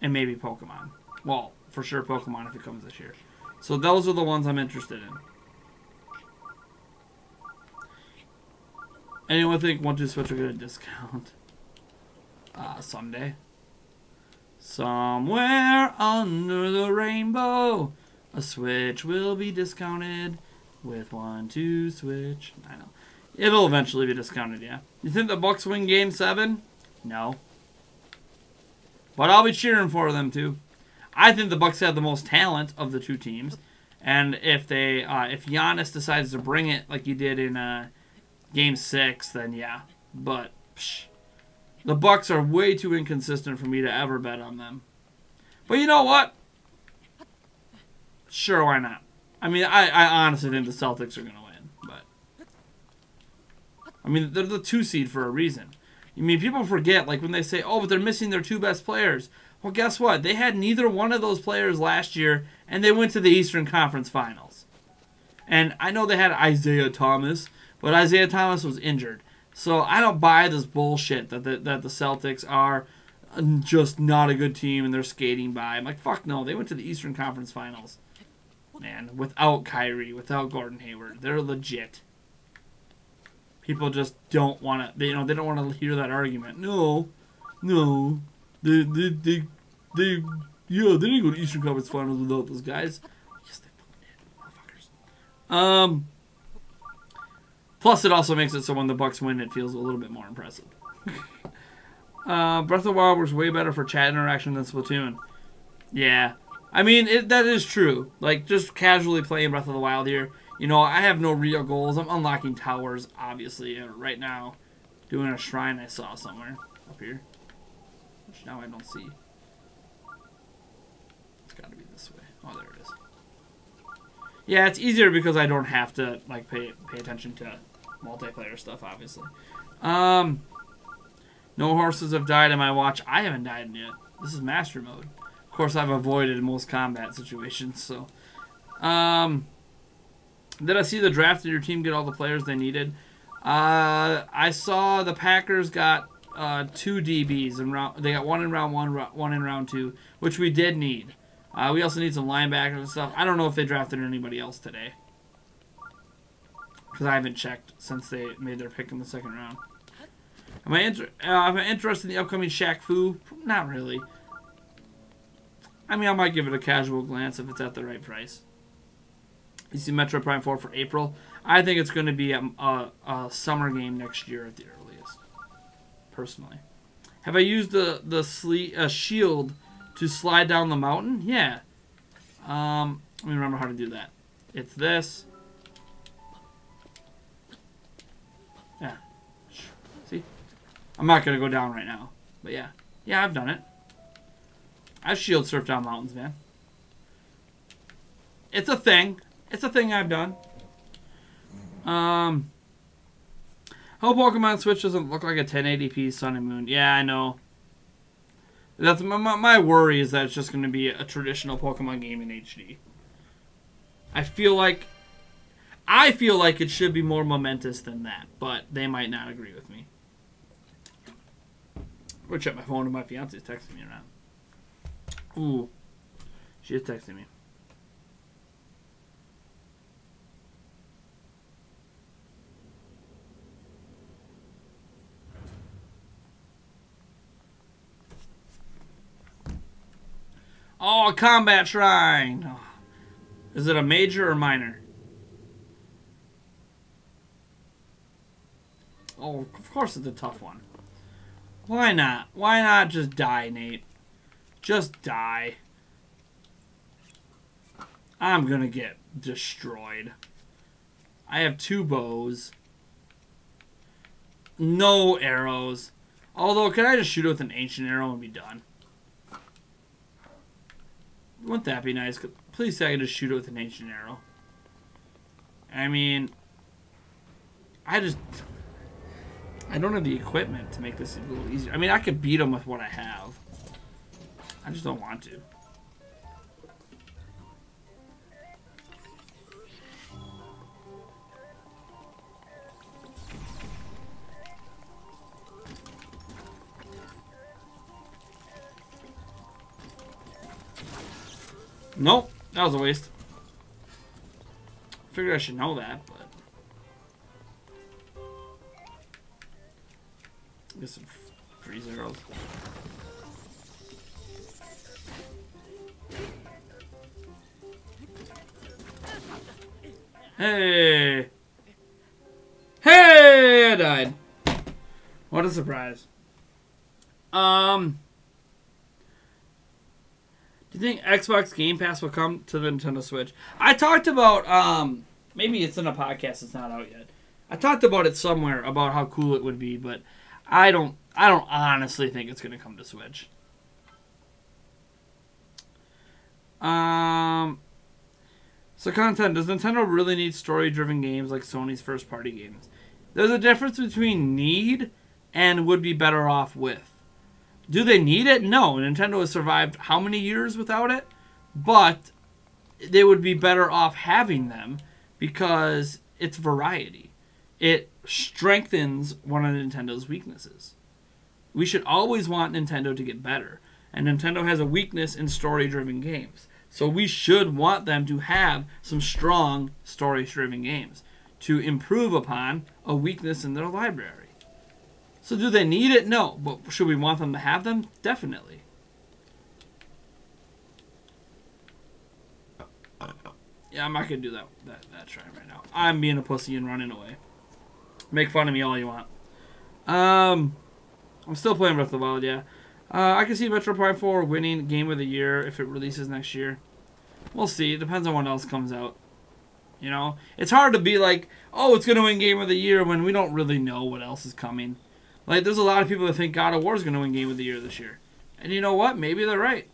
And maybe Pokemon. Well, for sure Pokemon if it comes this year. So those are the ones I'm interested in. Anyone think 1-2 Switch will get a discount? Someday. Somewhere under the rainbow, a Switch will be discounted with 1-2 Switch. I know. It'll eventually be discounted, yeah. You think the Bucks win Game 7? No. But I'll be cheering for them, too. I think the Bucks have the most talent of the 2 teams. And if Giannis decides to bring it like he did in Game 6, then yeah. But, the Bucks are way too inconsistent for me to ever bet on them. But you know what? Sure, why not? I mean, I honestly think the Celtics are going to win. But, I mean, they're the 2 seed for a reason. I mean, people forget, like, when they say, oh, but they're missing their 2 best players. Well, guess what? They had neither one of those players last year, and they went to the Eastern Conference Finals. And I know they had Isaiah Thomas, but Isaiah Thomas was injured. So I don't buy this bullshit that the Celtics are just not a good team and they're skating by. I'm like, fuck no. They went to the Eastern Conference Finals. Man, without Kyrie, without Gordon Hayward. They're legit. People just don't want to, they don't want to hear that argument. No. They didn't go to Eastern Conference Finals without those guys. Yes, they fucking did, motherfuckers. Plus, it also makes it so when the Bucks win, it feels a little bit more impressive. Breath of the Wild was way better for chat interaction than Splatoon. Yeah. I mean, that is true. Like, just casually playing Breath of the Wild here. You know, I have no real goals. I'm unlocking towers, obviously, right now. Doing a shrine I saw somewhere up here. Which now I don't see. It's got to be this way. Oh, there it is. Yeah, it's easier because I don't have to, like, pay attention to multiplayer stuff, obviously. No horses have died in my watch. I haven't died yet. This is master mode. Of course, I've avoided most combat situations, so. Did I see the draft? Did your team get all the players they needed? I saw the Packers got 2 DBs. They got 1 in round 1, 1 in round 2, which we did need. We also need some linebackers and stuff. I don't know if they drafted anybody else today. Because I haven't checked since they made their pick in the second round. Am I interested in the upcoming Shaq Fu? Not really. I mean, I might give it a casual glance if it's at the right price. You see Metro Prime 4 for April. I think it's going to be a summer game next year at the earliest. Personally. Have I used the shield to slide down the mountain? Yeah. Let me remember how to do that. It's this. Yeah. See? I'm not going to go down right now. But yeah. Yeah, I've done it. I've shield surfed down mountains, man. It's a thing. It's a thing I've done. How Pokemon Switch doesn't look like a 1080p Sun and Moon. Yeah, I know. That's my worry is that it's just going to be a traditional Pokemon game in HD. I feel like it should be more momentous than that, but they might not agree with me. I'm gonna check my phone and my fiance's texting me around. Ooh, she is texting me. Oh, a combat shrine. Oh. Is it a major or minor? Oh, of course it's a tough one. Why not? Why not just die, Nate? Just die. I'm gonna get destroyed. I have 2 bows. No arrows. Although, can I just shoot it with an ancient arrow and be done? Wouldn't that be nice? Please say I can just shoot it with an ancient arrow. I mean, I don't have the equipment to make this a little easier. I mean, I could beat them with what I have. I just don't want to. Nope, that was a waste. Figured I should know that, but get some freeze arrows. Hey! Hey! I died. What a surprise. Do you think Xbox Game Pass will come to the Nintendo Switch? I talked about, maybe it's in a podcast, it's not out yet. I talked about it somewhere, about how cool it would be, but I don't honestly think it's going to come to Switch. So content, does Nintendo really need story-driven games like Sony's first-party games? There's a difference between need and would be better off with. Do they need it? No. Nintendo has survived how many years without it? But they would be better off having them because it's variety. It strengthens one of Nintendo's weaknesses, we should always want Nintendo to get better. And Nintendo has a weakness in story-driven games. So we should want them to have some strong story-driven games to improve upon a weakness in their library. So do they need it? No. But should we want them to have them? Definitely. Yeah, I'm not going to do that try right now. I'm being a pussy and running away. Make fun of me all you want. I'm still playing Breath of the Wild, yeah. I can see Metroid Prime 4 winning Game of the Year if it releases next year. We'll see. It depends on what else comes out. You know? It's hard to be like, oh, it's going to win Game of the Year when we don't really know what else is coming. Like, there's a lot of people that think God of War is going to win Game of the Year this year. And you know what? Maybe they're right.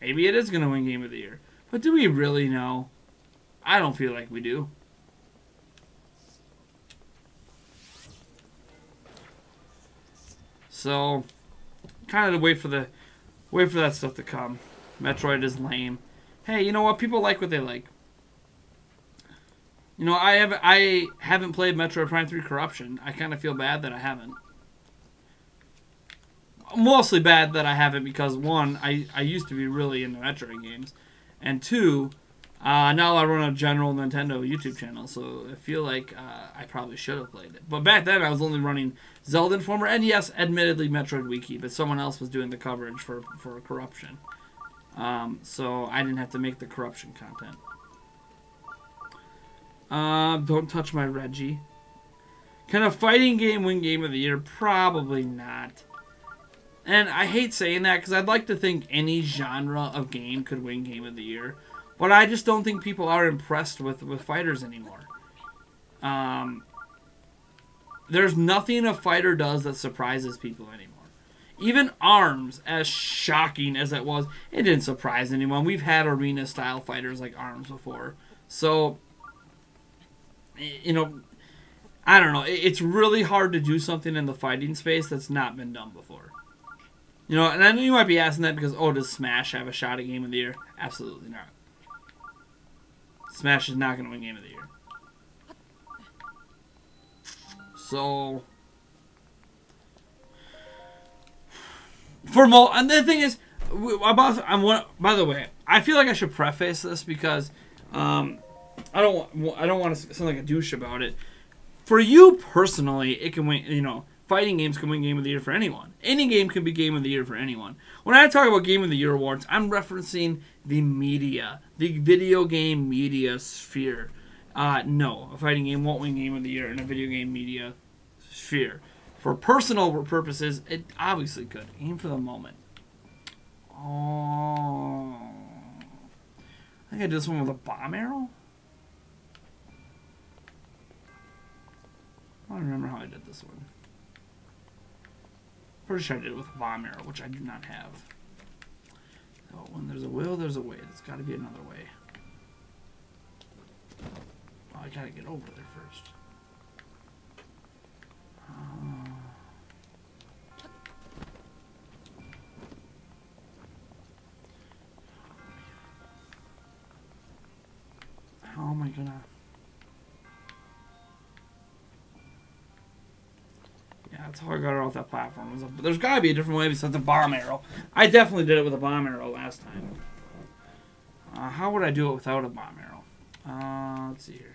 Maybe it is going to win Game of the Year. But do we really know? I don't feel like we do. So, kind of to wait for that stuff to come. Metroid is lame. Hey, you know what? People like what they like. You know, I haven't played Metroid Prime 3 Corruption. I kind of feel bad that I haven't. Mostly bad that I haven't because, one, I used to be really into Metroid games. And two, now I run a general Nintendo YouTube channel, so I feel like I probably should have played it. But back then, I was only running Zelda Informer, and yes, admittedly, Metroid Wiki, but someone else was doing the coverage for Corruption. So I didn't have to make the Corruption content. Don't touch my Reggie. Can a fighting game win Game of the Year? Probably not. And I hate saying that because I'd like to think any genre of game could win Game of the Year. But I just don't think people are impressed with fighters anymore. There's nothing a fighter does that surprises people anymore. Even ARMS, as shocking as it was, it didn't surprise anyone. We've had arena-style fighters like ARMS before. So, you know, I don't know. It's really hard to do something in the fighting space that's not been done before. You know, and I know you might be asking that because, oh, does Smash have a shot at Game of the Year? Absolutely not. Smash is not going to win Game of the Year. So, and the thing is, by the way, I feel like I should preface this because I don't want to sound like a douche about it. For you personally, it can win. You know, fighting games can win Game of the Year for anyone. Any game can be Game of the Year for anyone. When I talk about Game of the Year awards, I'm referencing the media, the video game media sphere. No, a fighting game won't win Game of the Year in a video game media sphere. For personal purposes, it obviously could. Aim for the moment. Oh, I think I did this one with a bomb arrow. I don't remember how I did this one. Pretty sure I did it with a bomb arrow, which I do not have. So when there's a will, there's a way. There's got to be another way. Oh, I gotta get over there first. How am I gonna... Yeah, that's how I got her off that platform. But there's gotta be a different way besides a bomb arrow. I definitely did it with a bomb arrow last time. How would I do it without a bomb arrow? Let's see here.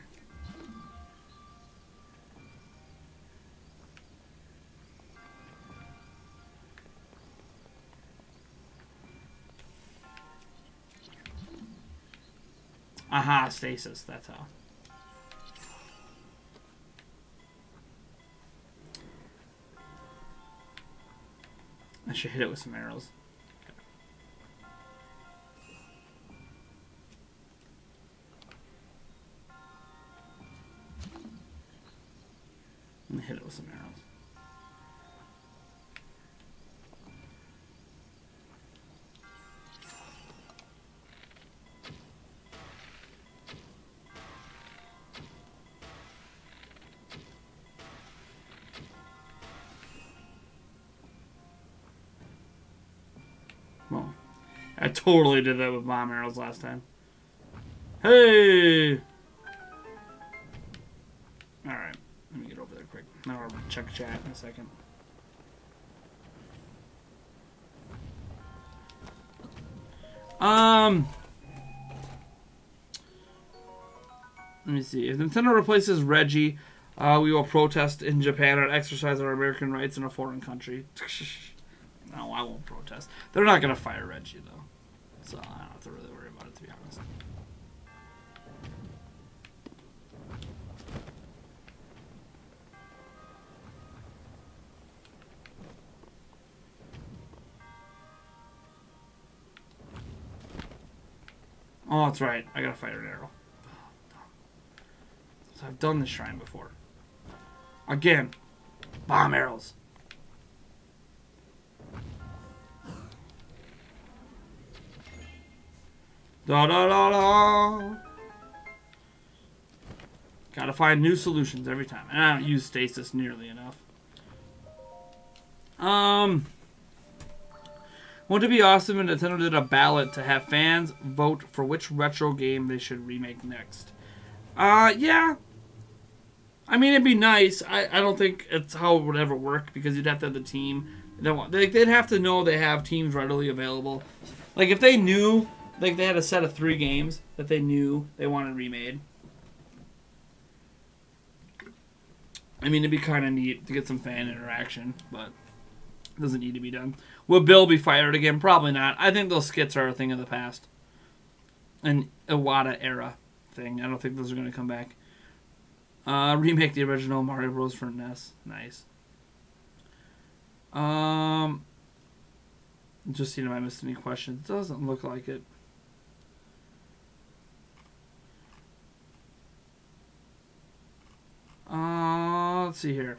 Aha, stasis, that's how. I should hit it with some arrows. Let me hit it with some arrows. Well, I totally did that with bomb arrows last time. Hey! Alright, let me get over there quick. Now I'll check chat in a second. Let me see. If Nintendo replaces Reggie, we will protest in Japan and exercise our American rights in a foreign country. No, I won't protest. They're not going to fire Reggie, though. So I don't have to really worry about it, to be honest. Oh, that's right. I gotta fire an arrow. So I've done this shrine before. Again. Bomb arrows. Da da da da. Gotta find new solutions every time. And I don't use stasis nearly enough. Wouldn't it be awesome if Nintendo did a ballot to have fans vote for which retro game they should remake next? Yeah. I mean, it'd be nice. I don't think it's how it would ever work because you'd have to have the team. They'd have to know they have teams readily available. Like, if they knew, like, they had a set of 3 games that they knew they wanted remade. I mean, it'd be kind of neat to get some fan interaction, but it doesn't need to be done. Will Bill be fired again? Probably not. I think those skits are a thing of the past. An Iwata era thing. I don't think those are going to come back. Remake the original Mario Bros. For NES. Nice. Just seeing if I missed any questions. It doesn't look like it. Let's see here.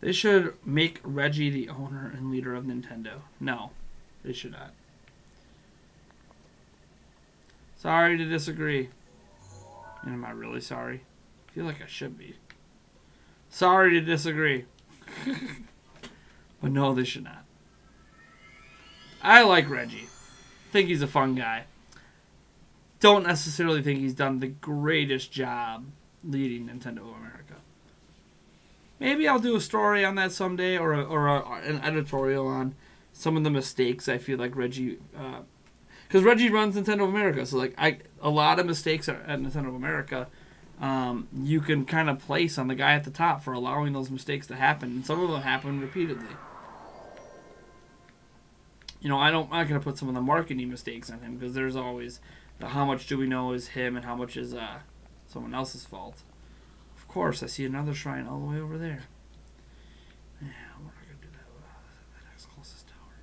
They should make Reggie the owner and leader of Nintendo. No, they should not. Sorry to disagree. And am I really sorry? I feel like I should be. Sorry to disagree. But no, they should not. I like Reggie. Think he's a fun guy. Don't necessarily think he's done the greatest job leading Nintendo of America. Maybe I'll do a story on that someday, or an editorial on some of the mistakes I feel like Reggie, because Reggie runs Nintendo of America, so like a lot of mistakes at Nintendo of America, you can kind of place on the guy at the top for allowing those mistakes to happen, and some of them happen repeatedly. You know, I'm not going to put some of the marketing mistakes on him because there's always how much do we know is him and how much is someone else's fault. Of course, I see another shrine all the way over there. Yeah, we're not going to do that. That next closest tower.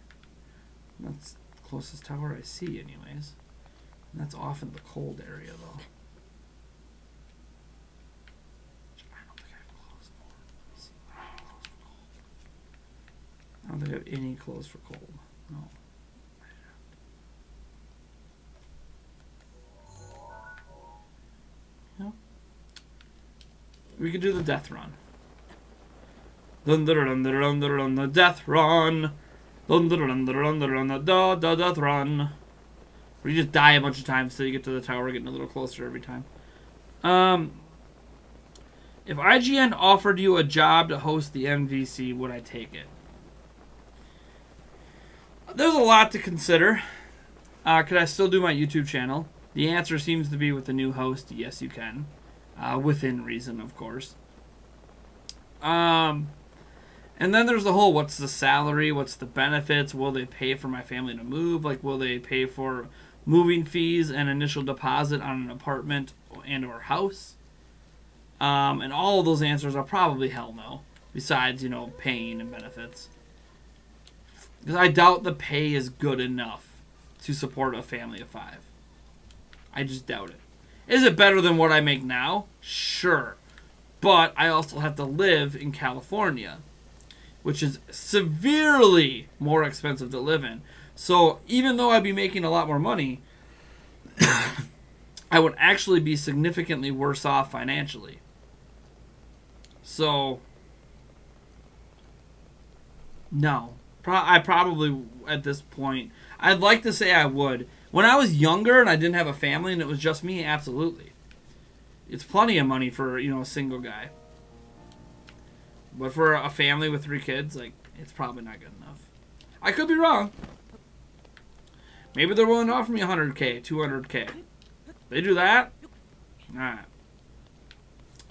That's the closest tower I see, anyways. And that's often the cold area, though. I don't think I have clothes for. Let me see. I don't think I have any clothes for cold. No. We could do the death run. Dun dun dun dun dun dun dun, the death run. Dun dun dun dun dun dun dun, the death run. Where you just die a bunch of times till you get to the tower, getting a little closer every time. If IGN offered you a job to host the MVC, would I take it? There's a lot to consider. Could I still do my YouTube channel? The answer seems to be with the new host, yes you can. Within reason, of course. And then there's the whole, what's the salary? What's the benefits? Will they pay for my family to move? Like, will they pay for moving fees and initial deposit on an apartment and or house? And all of those answers are probably hell no. Besides, you know, paying and benefits. Because I doubt the pay is good enough to support a family of 5. I just doubt it. Is it better than what I make now? Sure. But I also have to live in California, which is severely more expensive to live in. So even though I'd be making a lot more money, I would actually be significantly worse off financially. So, no. I probably, at this point, I'd like to say I would. When I was younger and I didn't have a family and it was just me, absolutely. It's plenty of money for, you know, a single guy. But for a family with 3 kids, like, it's probably not good enough. I could be wrong. Maybe they're willing to offer me 100K, 200K. They do that? Alright.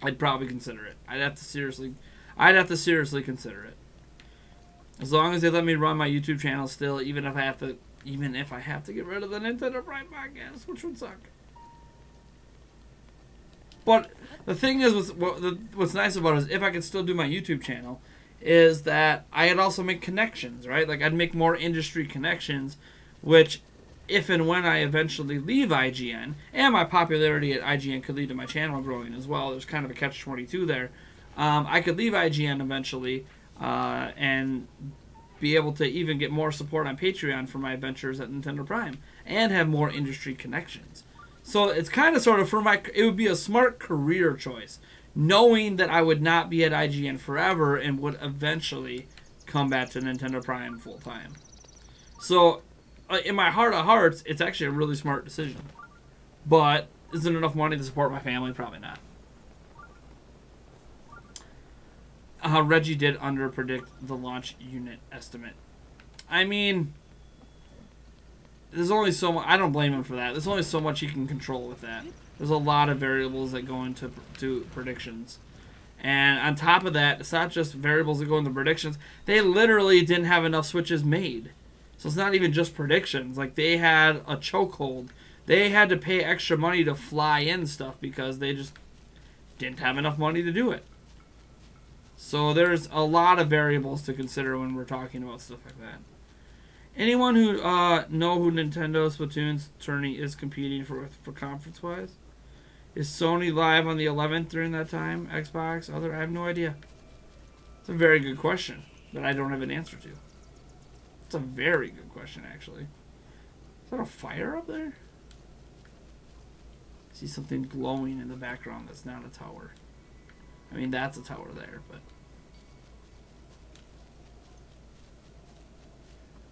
I'd probably consider it. I'd have to seriously consider it. As long as they let me run my YouTube channel still, even if I have to get rid of the Nintendo Prime podcast, which would suck. But the thing is, what's nice about it is if I could still do my YouTube channel, is that I'd also make connections, right? Like, I'd make more industry connections, which, if and when I eventually leave IGN, and my popularity at IGN could lead to my channel growing as well, there's kind of a catch-22 there, I could leave IGN eventually, and be able to even get more support on Patreon for my adventures at Nintendo Prime, and have more industry connections. So it's kind of sort of it would be a smart career choice, knowing that I would not be at IGN forever and would eventually come back to Nintendo Prime full time. So in my heart of hearts, it's actually a really smart decision. But is it enough money to support my family? Probably not. Reggie did underpredict the launch unit estimate. I mean, there's only so much. I don't blame him for that. There's only so much he can control with that. There's a lot of variables that go into predictions. And on top of that, it's not just variables that go into predictions. They literally didn't have enough Switches made. So it's not even just predictions. Like, they had a chokehold. They had to pay extra money to fly in stuff because they just didn't have enough money to do it. So there's a lot of variables to consider when we're talking about stuff like that. Anyone who know who Nintendo Splatoon's tourney is competing for conference-wise? Is Sony live on the 11th during that time? Xbox? Other? I have no idea. It's a very good question that I don't have an answer to. It's a very good question, actually. Is that a fire up there? I see something glowing in the background that's not a tower. I mean, that's a tower there, but...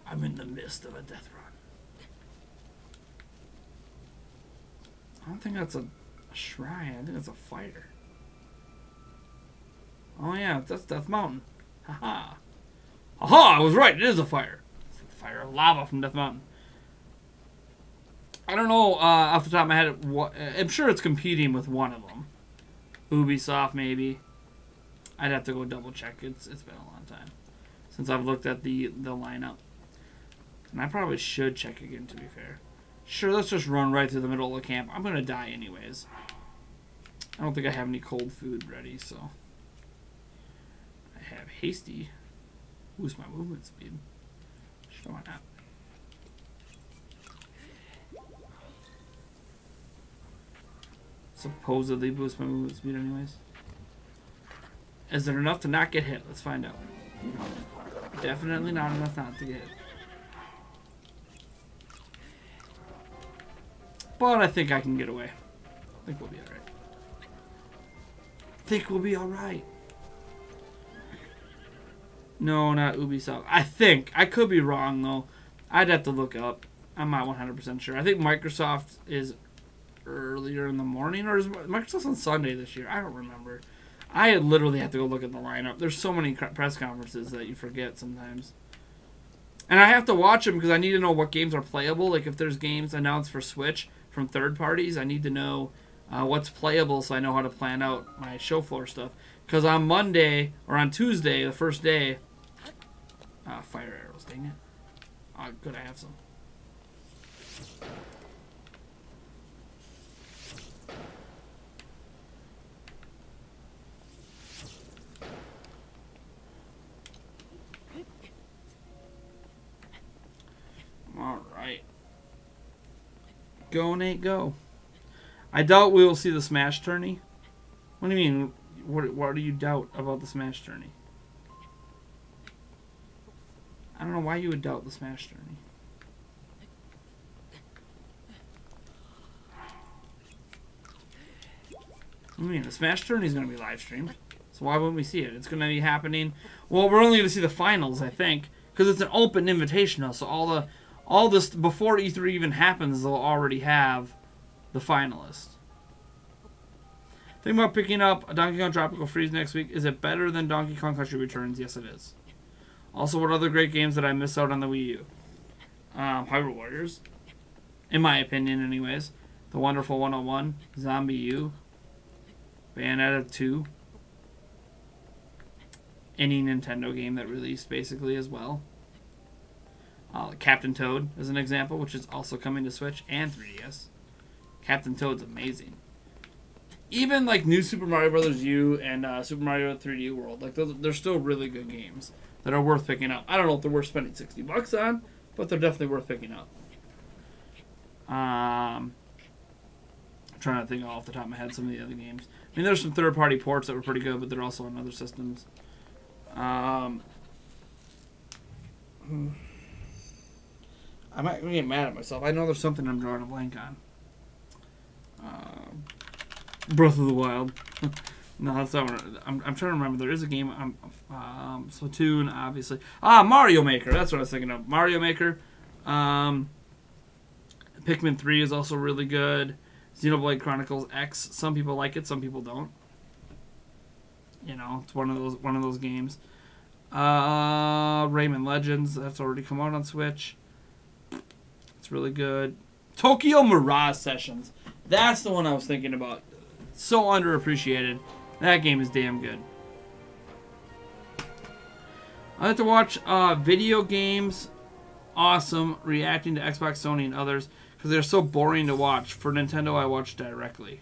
I'm in the midst of a death run. I don't think that's a shrine. I think that's a fire. Oh yeah, that's Death Mountain. Haha. Aha! I was right. It is a fire. It's a fire of lava from Death Mountain. I don't know off the top of my head. I'm sure it's competing with one of them. Ubisoft, maybe. I'd have to go double check. It's been a long time since I've looked at the lineup. And I probably should check again, to be fair. Sure, let's just run right through the middle of the camp. I'm going to die anyways. I don't think I have any cold food ready, so... I have hasty. Boost my movement speed. Sure, why not? Supposedly boost my movement speed anyways. Is it enough to not get hit? Let's find out. Definitely not enough not to get hit. But I think I can get away. I think we'll be alright. Think we'll be alright. No, not Ubisoft. I think. I could be wrong, though. I'd have to look up. I'm not 100% sure. I think Microsoft is earlier in the morning, or is Microsoft on Sunday this year? I don't remember. I literally have to go look at the lineup. There's so many press conferences that you forget sometimes. And I have to watch them because I need to know what games are playable. Like, if there's games announced for Switch from third parties, I need to know what's playable so I know how to plan out my show floor stuff. Because on Monday, or on Tuesday, the first day... fire arrows, dang it. Good, I have some. Alright. Go, Nate, go. I doubt we will see the Smash tourney. What do you mean? What do you doubt about the Smash tourney? I don't know why you would doubt the Smash tourney. I mean, the Smash tourney is going to be live streamed. So why wouldn't we see it? It's going to be happening... Well, we're only going to see the finals, I think. Because it's an open invitational. So all this... Before E3 even happens, they'll already have the finalists. Think about picking up a Donkey Kong Tropical Freeze next week. Is it better than Donkey Kong Country Returns? Yes, it is. Also, what other great games did I miss out on the Wii U? Hyrule Warriors. in my opinion, anyways. The Wonderful 101, Zombie U, Bayonetta 2, any Nintendo game that released basically as well. Captain Toad is an example, which is also coming to Switch and 3DS. Captain Toad's amazing. Even like New Super Mario Bros. U and Super Mario 3D World, like they're still really good games that are worth picking up. I don't know if they're worth spending $60 on, but they're definitely worth picking up. I'm trying to think off the top of my head some of the other games. I mean, there's some third-party ports that were pretty good, but they're also on other systems. I might get mad at myself. I know there's something I'm drawing a blank on. Breath of the Wild. No, that's not what I'm trying to remember. There is a game. Splatoon, obviously. Mario Maker. That's what I was thinking of. Mario Maker. Pikmin 3 is also really good. Xenoblade Chronicles X. Some people like it. Some people don't. You know, it's one of those games. Rayman Legends. That's already come out on Switch. It's really good. Tokyo Mirage Sessions. That's the one I was thinking about. So underappreciated. That game is damn good. I like to watch video games. Awesome. Reacting to Xbox, Sony, and others. Because they're so boring to watch. For Nintendo, I watch directly.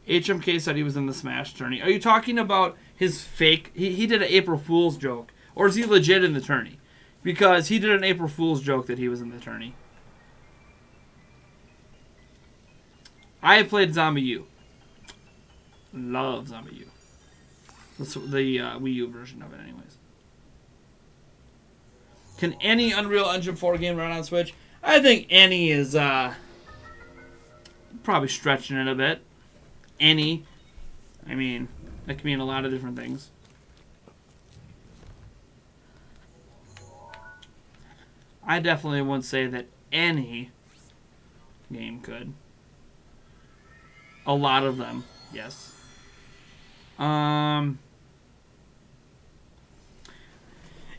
HMK said he was in the Smash tourney. Are you talking about his fake... He did an April Fool's joke. Or is he legit in the tourney? Because he did an April Fool's joke that he was in the tourney. I have played Zombie U. Love Zombie U. That's the Wii U version of it, anyways. Can any Unreal Engine 4 game run on Switch? I think any is probably stretching it a bit. Any. I mean, that can mean a lot of different things. I definitely wouldn't say that any game could. A lot of them, yes.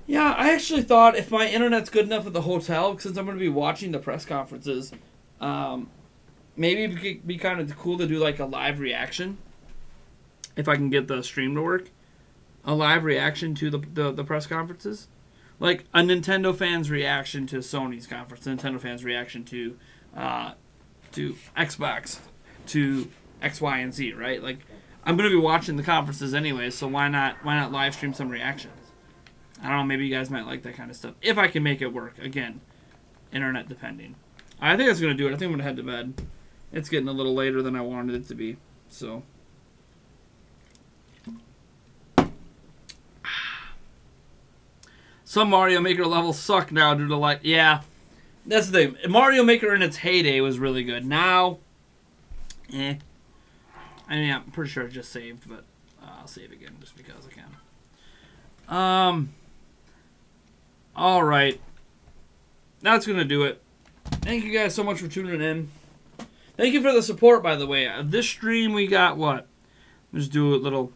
Yeah, I actually thought if my internet's good enough at the hotel, since I'm going to be watching the press conferences, maybe it would be kind of cool to do like a live reaction. If I can get the stream to work. A live reaction to the press conferences. Like a Nintendo fan's reaction to Sony's conference. Nintendo fan's reaction to Xbox. To X, Y, and Z, right? Like, I'm going to be watching the conferences anyway, so why not live stream some reactions? I don't know, maybe you guys might like that kind of stuff. If I can make it work. Again, internet depending. I think that's going to do it. I think I'm going to head to bed. It's getting a little later than I wanted it to be, so. Some Mario Maker levels suck now due to like, yeah. That's the thing. Mario Maker in its heyday was really good. Now, I mean, I'm pretty sure I just saved, but I'll save again just because I can. All right. That's going to do it. Thank you guys so much for tuning in. Thank you for the support, by the way. This stream, we got what? Let's do a little...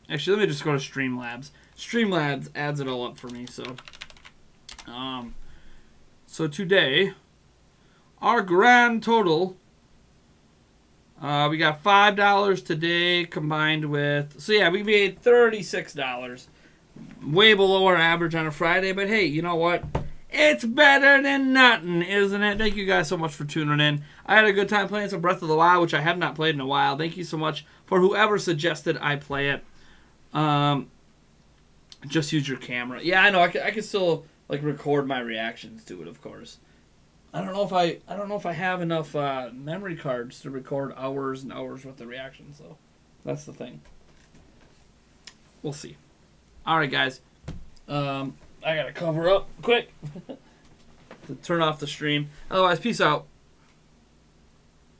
Actually, let me just go to Streamlabs. Streamlabs adds it all up for me, so... So today, our grand total... we got $5 today combined with... So yeah, we made $36. Way below our average on a Friday, but hey, you know what? It's better than nothing, isn't it? Thank you guys so much for tuning in. I had a good time playing some Breath of the Wild, which I have not played in a while. Thank you so much for whoever suggested I play it. Just use your camera. Yeah, I know. I can still like record my reactions to it, of course. I don't know if I have enough memory cards to record hours and hours worth of reactions, though. That's the thing. We'll see. All right, guys. I gotta cover up quick to turn off the stream. Otherwise, peace out.